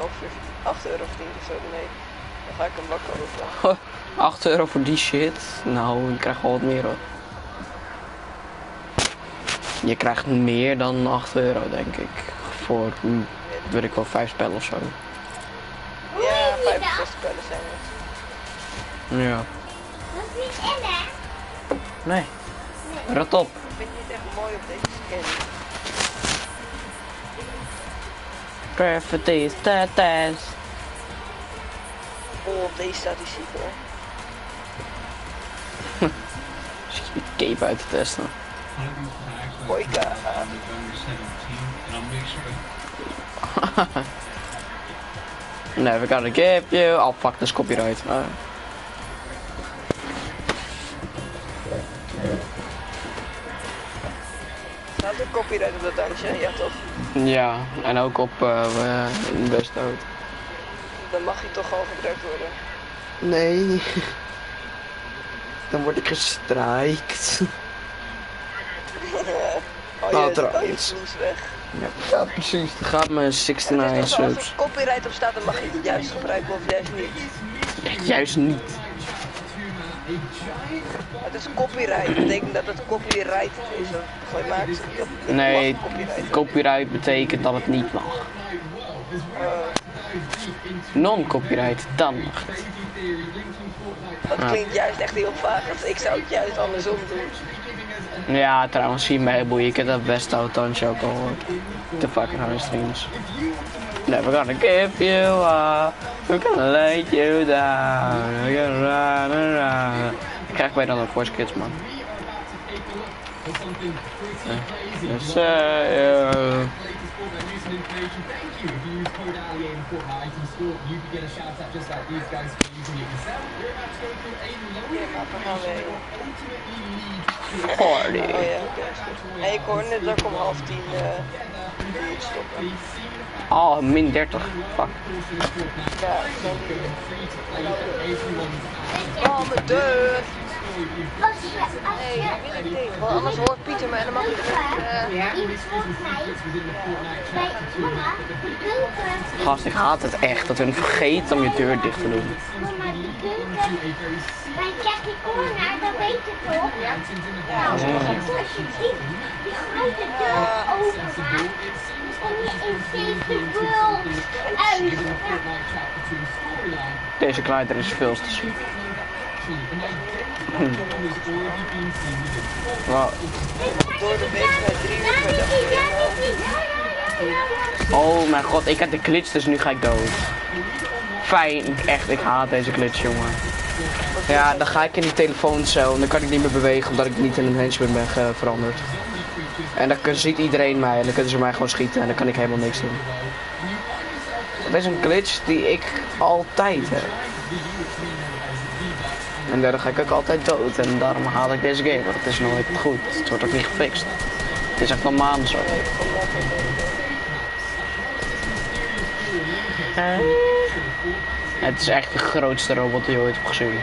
S13: ongeveer 8 euro verdiend of zo ermee. Dan ga ik hem wel kopen.
S2: 8 euro voor die shit? Nou, je krijgt wel wat meer hoor. Je krijgt meer dan 8 euro denk ik. Voor, weet ik wel, 5 spellen of zo.
S13: Ja, 5 of 6 spellen zijn het.
S2: Ja.
S6: Dat is niet in, hè?
S2: Nee. Rot op.
S13: Ik vind het niet echt mooi op deze skin.
S2: Perfect is tatas.
S13: Oh, op deze staat hij ziek hoor.
S2: Zit je die cape uit te testen?
S13: Boyka.
S2: Never gonna give you. Oh fuck, dat is copyright.
S13: Staat er copyright op dat dansje? Ja toch?
S2: Ja, en ook op Best Dood.
S13: Dan mag hij toch gewoon gebruikt worden.
S2: Nee. Dan word ik gestrikt.
S13: Oh,
S2: Nou,
S13: je
S2: trouwens.
S13: vloes weg.
S2: Ja, precies. Dan gaat mijn 69
S13: Als er
S2: subs.
S13: copyright op staat, dan mag je het juist gebruiken of juist niet.
S2: Juist niet.
S13: Het is copyright, dat betekent dat het copyright is. Of je maakt dat
S2: Nee,
S13: mag copyright.
S2: copyright betekent dat het niet mag. Non-copyright, dan mag het.
S13: Dat klinkt juist echt heel vaag. Ik zou het juist andersom doen.
S2: Ja, trouwens, zie mij boeien. Ik heb dat best oud dansje ook al gehoord. De fucking high streams. Never gonna give you up. We're gonna let you down. We're gonna run around. Ik krijg bij dan ook Voice Kids, man. Yes, Party.
S13: Oh ja, oké. Hey, ik hoor net dat ik om 9:30 moet stoppen.
S2: Oh, min 30. Fuck.
S13: Ja, oh, mijn deur. Nee, dat wil ik niet. Want anders hoort Pieter me en dan mag ik niet.
S2: Gast, ik haat het echt dat hun vergeten om je deur dicht te doen.
S6: Bij Jackie Corner, dat weet je toch? Ja. Als je die grote deur open gaat, kom je in Save the World uit.
S2: Deze kleider is veel te ziek. Wow.
S13: Door de week met 3 uur per dag.
S2: Oh mijn god, ik heb de glitch, dus nu ga ik dood. Fijn, echt, ik haat deze glitch, jongen. Ja, dan ga ik in die telefooncel en dan kan ik niet meer bewegen omdat ik niet in een henchman ben veranderd. En dan ziet iedereen mij en dan kunnen ze mij gewoon schieten en dan kan ik helemaal niks doen. Dat is een glitch die ik altijd heb. En daardoor ga ik ook altijd dood en daarom haal ik deze game, want het is nooit goed. Het wordt ook niet gefixt. Het is echt al maanden zo. Het is echt de grootste robot die je ooit hebt gezien.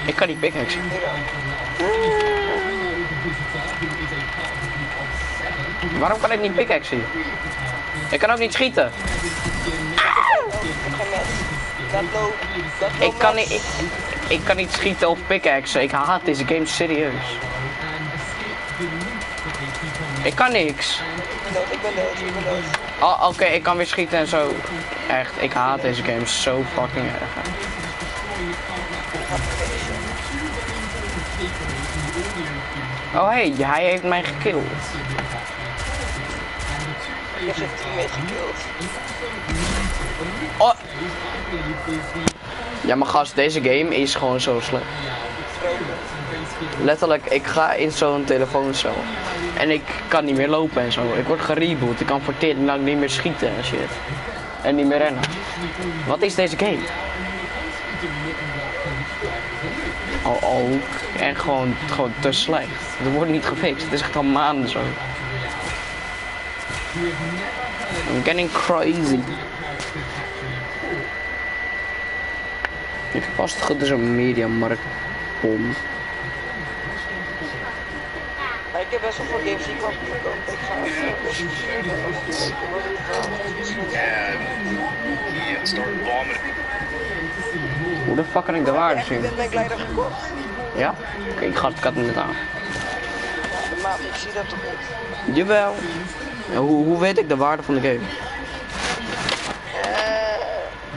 S2: Ik kan niet pickaxe. Waarom kan ik niet pickaxe? Ik kan ook niet schieten. Ik kan niet schieten of pickaxe. Ik haat deze game serieus. Ik kan niks.
S13: Ik ben dood.
S2: Oh, oké, ik kan weer schieten en zo. Echt, ik haat deze game zo fucking erg. Oh hey, hij heeft mij gekilld.
S13: Je hebt zijn teammate gekilld.
S2: Oh. Ja, maar gast, deze game is gewoon zo slecht. Letterlijk, ik ga in zo'n telefooncel. En ik kan niet meer lopen en zo. Ik word gereboot. Ik kan voor tering lang niet meer schieten en shit. En niet meer rennen. Wat is deze game? Ook. En gewoon te slecht. Het wordt niet gefixt. Het is echt al maanden zo. I'm getting crazy. Ik heb vast goed dus een mediamarkt om.
S13: Ik heb best wel veel games die ik wel verkoop. Ik ga
S2: Hoe de fuck kan ik de waarde zien?
S13: Ben ik leider gekocht?
S2: Ja? Oké, ik had het net aan.
S13: Maar ik zie dat toch niet?
S2: Jawel. Ja, hoe weet ik de waarde van de game?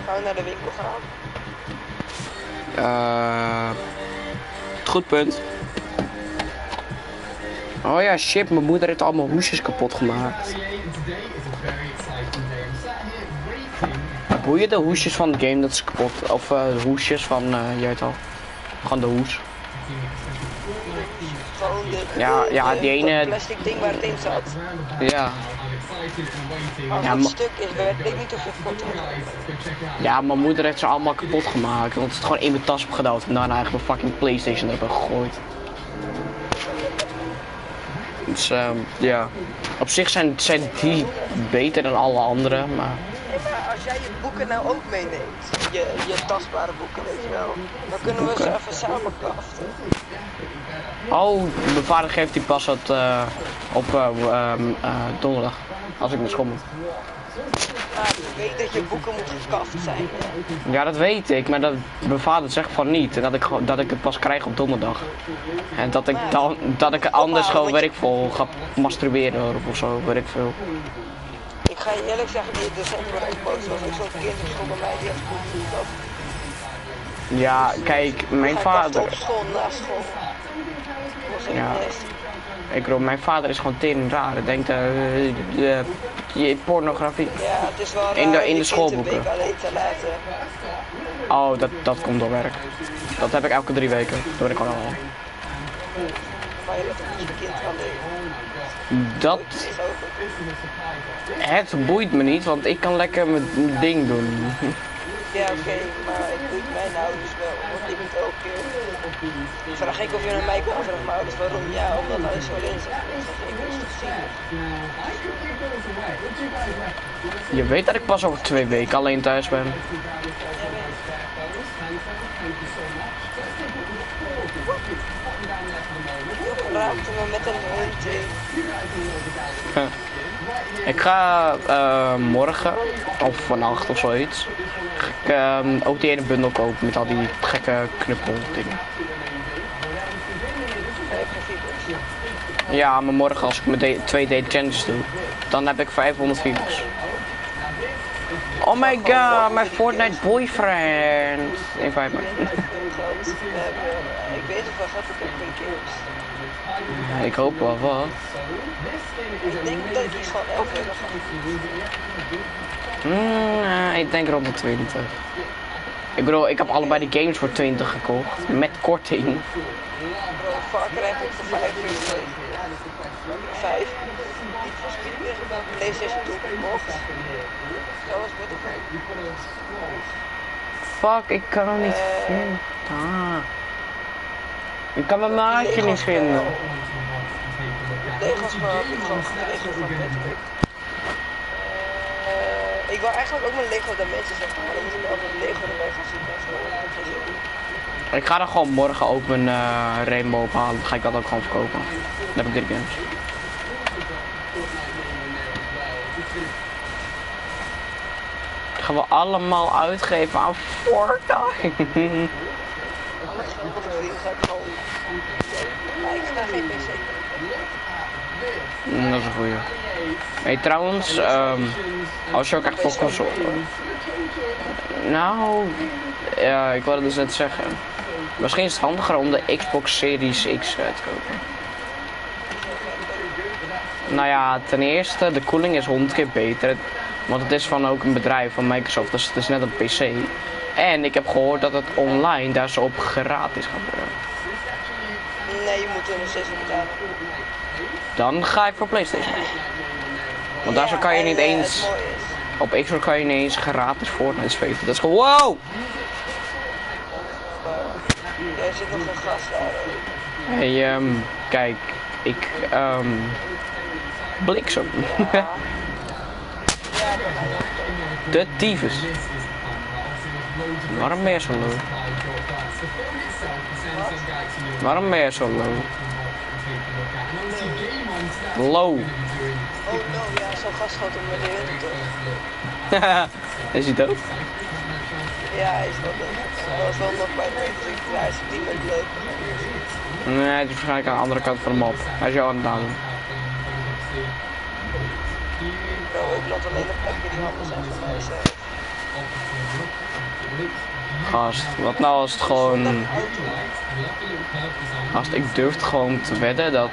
S13: Gaan we naar de winkel gaan?
S2: Goed punt. Oh ja, shit, mijn moeder heeft allemaal hoesjes kapot gemaakt. Hoe je de hoesjes van de game, dat is kapot. Of de hoesjes van, je weet al. Gewoon de hoes. Ja, die ene...
S13: plastic ding waar het in zat.
S2: Ja.
S13: Als
S2: Ja,
S13: het stuk is, weet ik niet of je kapot hebt.
S2: Ja, mijn moeder heeft ze allemaal kapot gemaakt. Want ze het gewoon in mijn tas heb gedouwd en daarna eigenlijk mijn fucking PlayStation hebben gegooid. Dus ja, op zich zijn die beter dan alle andere, maar...
S13: Ja, maar als jij je boeken nou ook meeneemt, je tastbare boeken, weet je wel, dan kunnen we ze even samen craften.
S2: Oh, mijn vader geeft die pas op donderdag, als ik naar school moet.
S13: Ja, ik weet dat je boeken moeten gekaft zijn.
S2: Ja, dat weet ik, maar mijn vader zegt van niet. En dat ik het pas krijg op donderdag. En dat ik anders gewoon werkvol ga masturberen of zo, weet ik veel.
S13: Ik ga je eerlijk zeggen, die december exposie was ook zo'n kind op school bij mij die heeft boeken gekaft.
S2: Ja, kijk, mijn vader...
S13: Op school, na school.
S2: Ja. Mijn vader is gewoon tering raar. Hij denkt, pornografie.
S13: Ja, het is wel
S2: in de schoolboeken.
S13: Alleen te laten.
S2: Oh, dat komt door werk. Dat heb ik elke 3 weken. Dat weet ik gewoon al.
S13: Maar je bent een kind alleen.
S2: Dat... Het boeit me niet, want ik kan lekker mijn ding doen.
S13: Ja, oké, maar het boeit mijn ouders wel. Want ik moet elke keer... Vraag ik of je naar mij kan vragen, mijn ouders waarom? Ja, omdat hij zo alleen zegt.
S2: Je weet dat ik pas over 2 weken alleen thuis ben.
S13: Raakte me met een hond in.
S2: Ik ga morgen, of vannacht of zoiets, ga ik ook die ene bundel kopen met al die gekke knuppel dingen. Ja, maar morgen als ik mijn 2 day challenges doe, dan heb ik 500 views. Oh my god, my Fortnite boyfriend. Invite me.
S13: Ik weet of wel gaat ik heb een keer.
S2: Ja, ik hoop wel wat.
S13: Ik denk dat ik iets van 11 euro ga.
S2: Ik denk rond de 20. Ik bedoel, ik heb allebei die games voor 20 gekocht. Met korting.
S13: Bro, Far Cry heb ik voor 5 euro. 5. PlayStation 2 gekocht. Dat was beter.
S2: Fuck, ik kan hem niet vinden. Ik kan mijn maatje niet vinden.
S13: Legos maar heb ik gewoon gekregen van Patrick. Ik wil eigenlijk ook mijn Lego Dimensions zeggen, maar dan moet ik wel met Lego erbij gaan zoeken.
S2: Ik ga dan gewoon morgen ook mijn Rainbow ophalen. Dan ga ik dat ook gewoon verkopen. Dan heb ik 3 games. Gaan we allemaal uitgeven aan Fortnite.
S13: Alle geld wat ik verdien ga ik gewoon... Maar ik ga geen PC.
S2: Dat is een goeie. Hey, trouwens, als je ook echt voor console... Nou, ja, ik wilde dus net zeggen. Misschien is het handiger om de Xbox Series X te kopen. Nou ja, ten eerste, de koeling is 100 keer beter. Want het is van ook een bedrijf van Microsoft, dus het is net een PC. En ik heb gehoord dat het online daar zo op gratis gaat worden.
S13: Nee, je moet er nog steeds voor betalen.
S2: Dan ga ik voor PlayStation. Want daar zo kan je niet eens... Op Xbox kan je niet eens gratis Fortnite spelen. Dat is gewoon wow!
S13: Jij zit nog een gast daar.
S2: Hey, kijk, ik, bliksem. De tyfus. Waarom ben je zo low? Waarom ben je zo low? Low.
S13: Oh no, ja, zo'n gast gaat om mijn deur
S2: Is hij dood?
S13: Ja, hij is wel dood. Hij was wel nog bij de dus hij is niet meer leuk.
S2: Nee, het is waarschijnlijk aan de andere kant van de map. Hij is jou aan het doen.
S13: Bro, ik laat alleen nog plekken die handen zijn van mij zelf.
S2: Gast, wat nou als het gewoon... Gast, ik durf gewoon te wedden dat...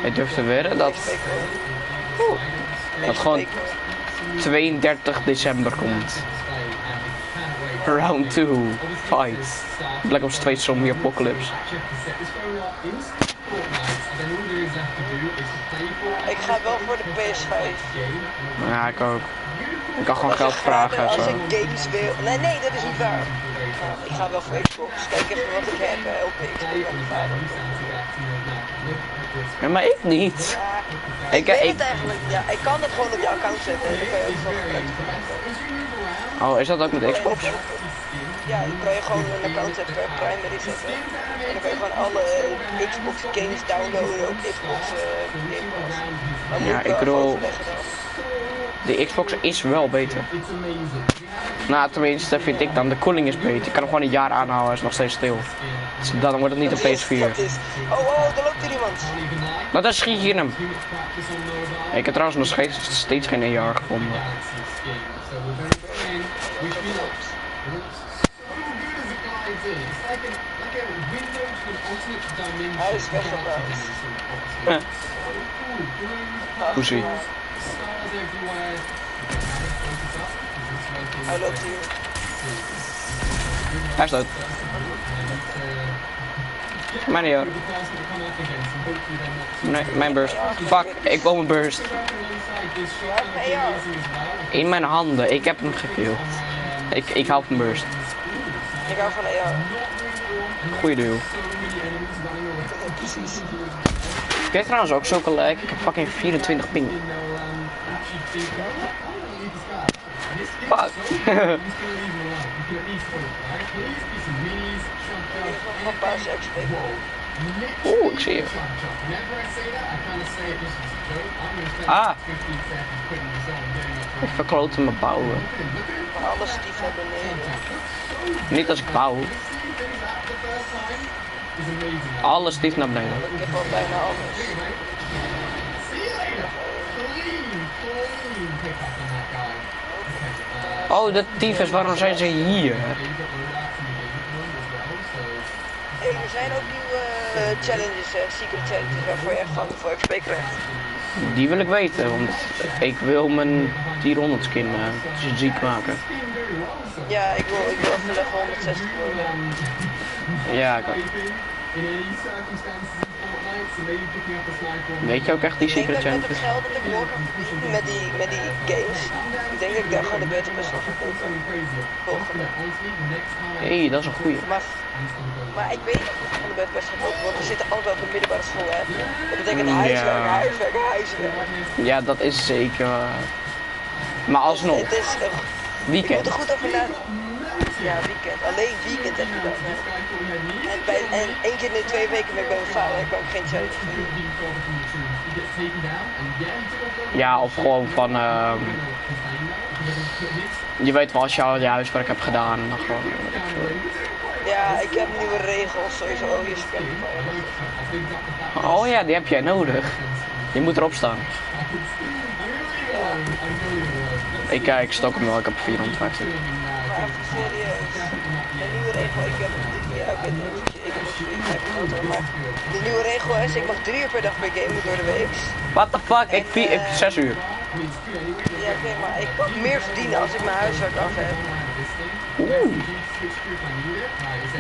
S2: Ik durf te wedden dat... Dat gewoon 32 december komt. Round 2, fight. Black Ops 2 Zombie Apocalypse.
S13: Ik ga wel voor de PS5.
S2: Ja, ik ook. Ik kan gewoon geld vragen.
S13: Als
S2: Zo.
S13: ik games wil... Nee, dat is niet waar. Ik ga wel voor Xbox. Kijk even wat ik heb op Xbox.
S2: Ja, maar ik niet.
S13: Ja, ik weet het eigenlijk. Ja, ik kan het gewoon op je account zetten. En dan kan je ook zo gebruik van maken.
S2: Oh, is dat ook met Xbox?
S13: Ja, dan kan je gewoon een account zetten, kan je primary zetten. En dan kan je gewoon alle Xbox games downloaden op Xbox Game Pass.
S2: Ja, ik bedoel... De Xbox is wel beter. Nou, tenminste vind ik dan. De koeling is beter. Je kan hem gewoon een jaar aanhouden, hij is nog steeds stil. Dus dan wordt het niet een PS4.
S13: Oh, daar loopt hier iemand.
S2: Nou, daar schiet je in hem. Ik heb trouwens nog steeds geen AR gevonden.
S13: Hij is weggebracht.
S2: Hoe zie je?
S13: Hij loopt hier.
S2: Hij is dood. Mijn AR. Nee, mijn burst. Fuck, ik wil mijn burst. In mijn handen, ik heb hem gekillt. Ik hou van burst.
S13: Ik hou van AR.
S2: Goeie duel. Ik heb trouwens ook zulke lijk. Ik heb fucking 24 ping. Fuck. Oeh, ik zie je. Ah. Ik verklote mijn bouwen.
S13: Alles stief naar beneden.
S2: Niet als ik bouw. Alles stief naar beneden.
S13: Ik heb al bijna alles.
S2: Oh, de tyfus, waarom zijn ze hier?
S13: Hey, er zijn ook nieuwe challenges, secret challenges waarvoor je echt van voor XP krijgt.
S2: Die wil ik weten, want ik wil mijn 400 skin ziek maken.
S13: Ja, ik wil even level 160 worden.
S2: Ja, ik ook. Weet je ook echt die
S13: Ik denk
S2: Secret
S13: dat met het
S2: Champions?
S13: geld dat ik door kan verdienen met die games, ik denk dat ik daar gewoon de Battle Pass nog ga kopen. Volgende.
S2: Hé, dat is een goeie.
S13: Maar ik weet dat ik van de Battle Pass ga kopen, want we zitten allemaal op de middelbare school, hè. Dat betekent huiswerk,
S2: Ja.
S13: huiswerk, huiswerk.
S2: Ja, dat is zeker waar. Maar alsnog,
S13: Het is echt... Je
S2: weekend.
S13: moet er goed over nadenken. Ja, weekend. Alleen weekend heb je dat. Hè. En één keer in de 2 weken ben ik bij mijn vader. Ik kan ook geen challenge doen.
S2: Ja, of gewoon van, je weet wel als je al je huiswerk hebt gedaan en dan gewoon, weet ik veel.
S13: Ja, ik heb nieuwe regels sowieso. Oh, hier is
S2: Oh ja, die heb jij nodig. Je moet erop staan. Ik stok hem wel, ik heb 450.
S13: Maar even serieus. De nieuwe regel, ik heb maar de nieuwe regel is, ik mag 3 uur per dag per gamen door de week.
S2: What the fuck, ik 6 uur.
S13: Ja, oké, maar ik kan meer verdienen als ik mijn huiswerk af heb.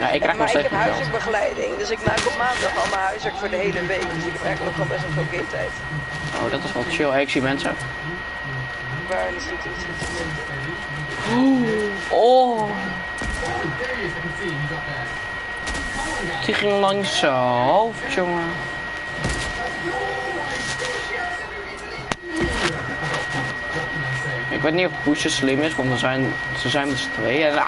S2: Ja, ik krijg nog
S13: Maar ik
S2: steeds
S13: heb
S2: mijn geld.
S13: huiswerkbegeleiding, dus ik maak op maandag al mijn huiswerk voor de hele week. Dus ik heb eigenlijk nog wel best wel veel gametijd.
S2: Oh, dat is wel chill. Hey, ik zie mensen.
S13: Waar is dit iets?
S2: Oh. Die ging langs zijn hoofd, jongen. Ik weet niet of Pusher slim is, want ze zijn met z'n tweeën. En...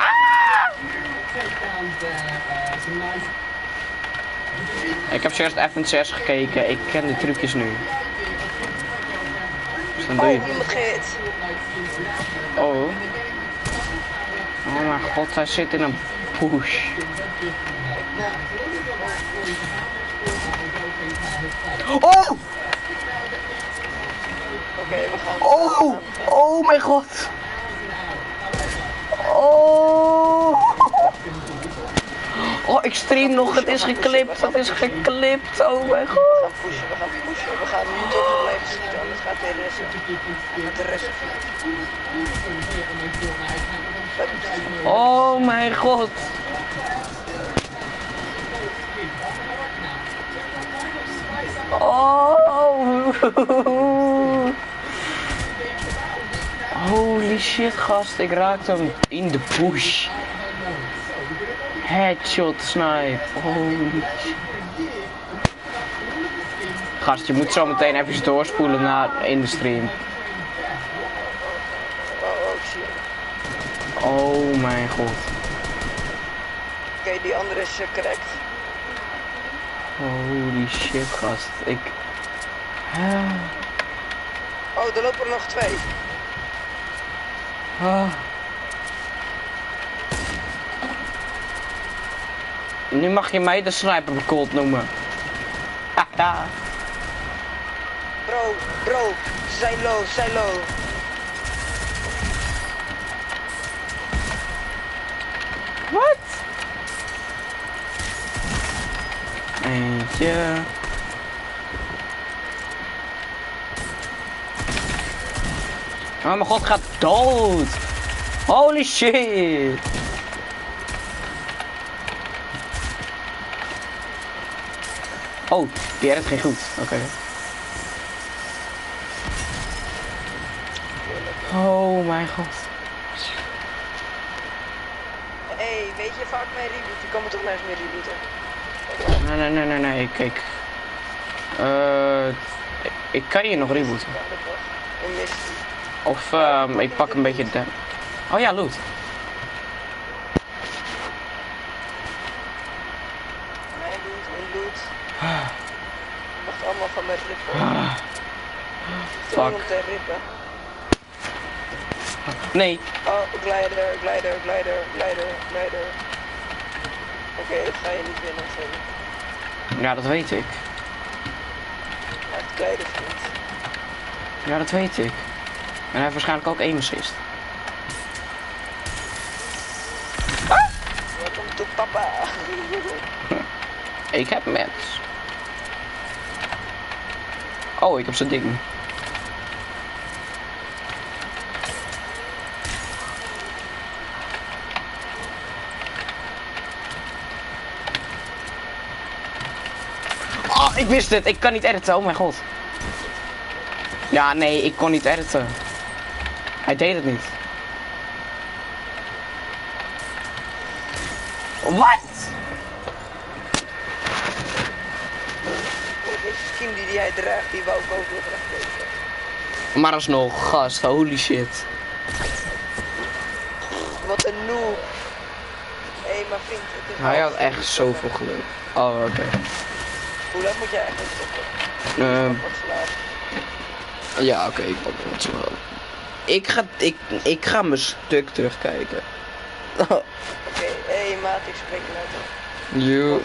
S2: Ik heb eerst F6 gekeken, ik ken de trucjes nu. Dus dan doe je...
S13: Oh, iemand gehit.
S2: Oh. Oh mijn god, hij zit in een push. Oh!
S13: Oké, we gaan.
S2: Oh! Oh mijn god! Oh! Oh, ik stream nog, het is geklipt, het is geklipt, oh mijn god!
S13: We gaan pushen, we gaan nu toch blijven schieten, anders gaat de rest. De rest.
S2: Oh mijn god! Oh! Holy shit, gast, ik raakte hem in de push. Headshot snipe, holy shit. Gast, je moet zo meteen even doorspoelen naar in de stream. Oh mijn god.
S13: Oké, die andere is correct.
S2: Holy shit, gast.
S13: Oh, er lopen er nog 2.
S2: Nu mag je mij de sniper bekold noemen. Haha.
S13: Bro, ze zijn low,
S2: Wat? Eentje. Oh mijn god, gaat dood. Holy shit. Oh, die reddt geen goed. Oké. Oh mijn god.
S13: Hey, weet je vaak mijn reboot? Je kan me toch nergens meer rebooten?
S2: Nee, kijk. Ik kan je nog rebooten. Of ik pak een beetje de... Oh ja, loot.
S13: Mijn loot. Wacht allemaal van mijn rippen.
S2: Fuck.
S13: Om te rippen.
S2: Nee.
S13: Oh, glider. Oké, dat ga je niet winnen, sorry.
S2: Ja, dat weet ik.
S13: Hij heeft glider vriend.
S2: Ja, dat weet ik. En hij heeft waarschijnlijk ook aim assist.
S13: Welkom to papa.
S2: Ik heb mats. Oh, ik heb zijn ding. Oh, Ik wist het, ik kan niet editen, oh mijn god. Ja, nee, ik kon niet editen. Hij deed het niet. Wat?
S13: Deze skin die hij draagt, die wou ik ook nog graag weten.
S2: Maar alsnog, gast, holy shit.
S13: Wat een noob. Hé, maar vriend, het is
S2: Hij had echt zoveel geluk. Oh, oké.
S13: Hoe lang moet jij eigenlijk stoppen? Wat slaap.
S2: Ja, oké, ik pak het zo wel. Ik ga mijn stuk terugkijken.
S13: Oké, hé maat, ik spreek je later.
S2: You.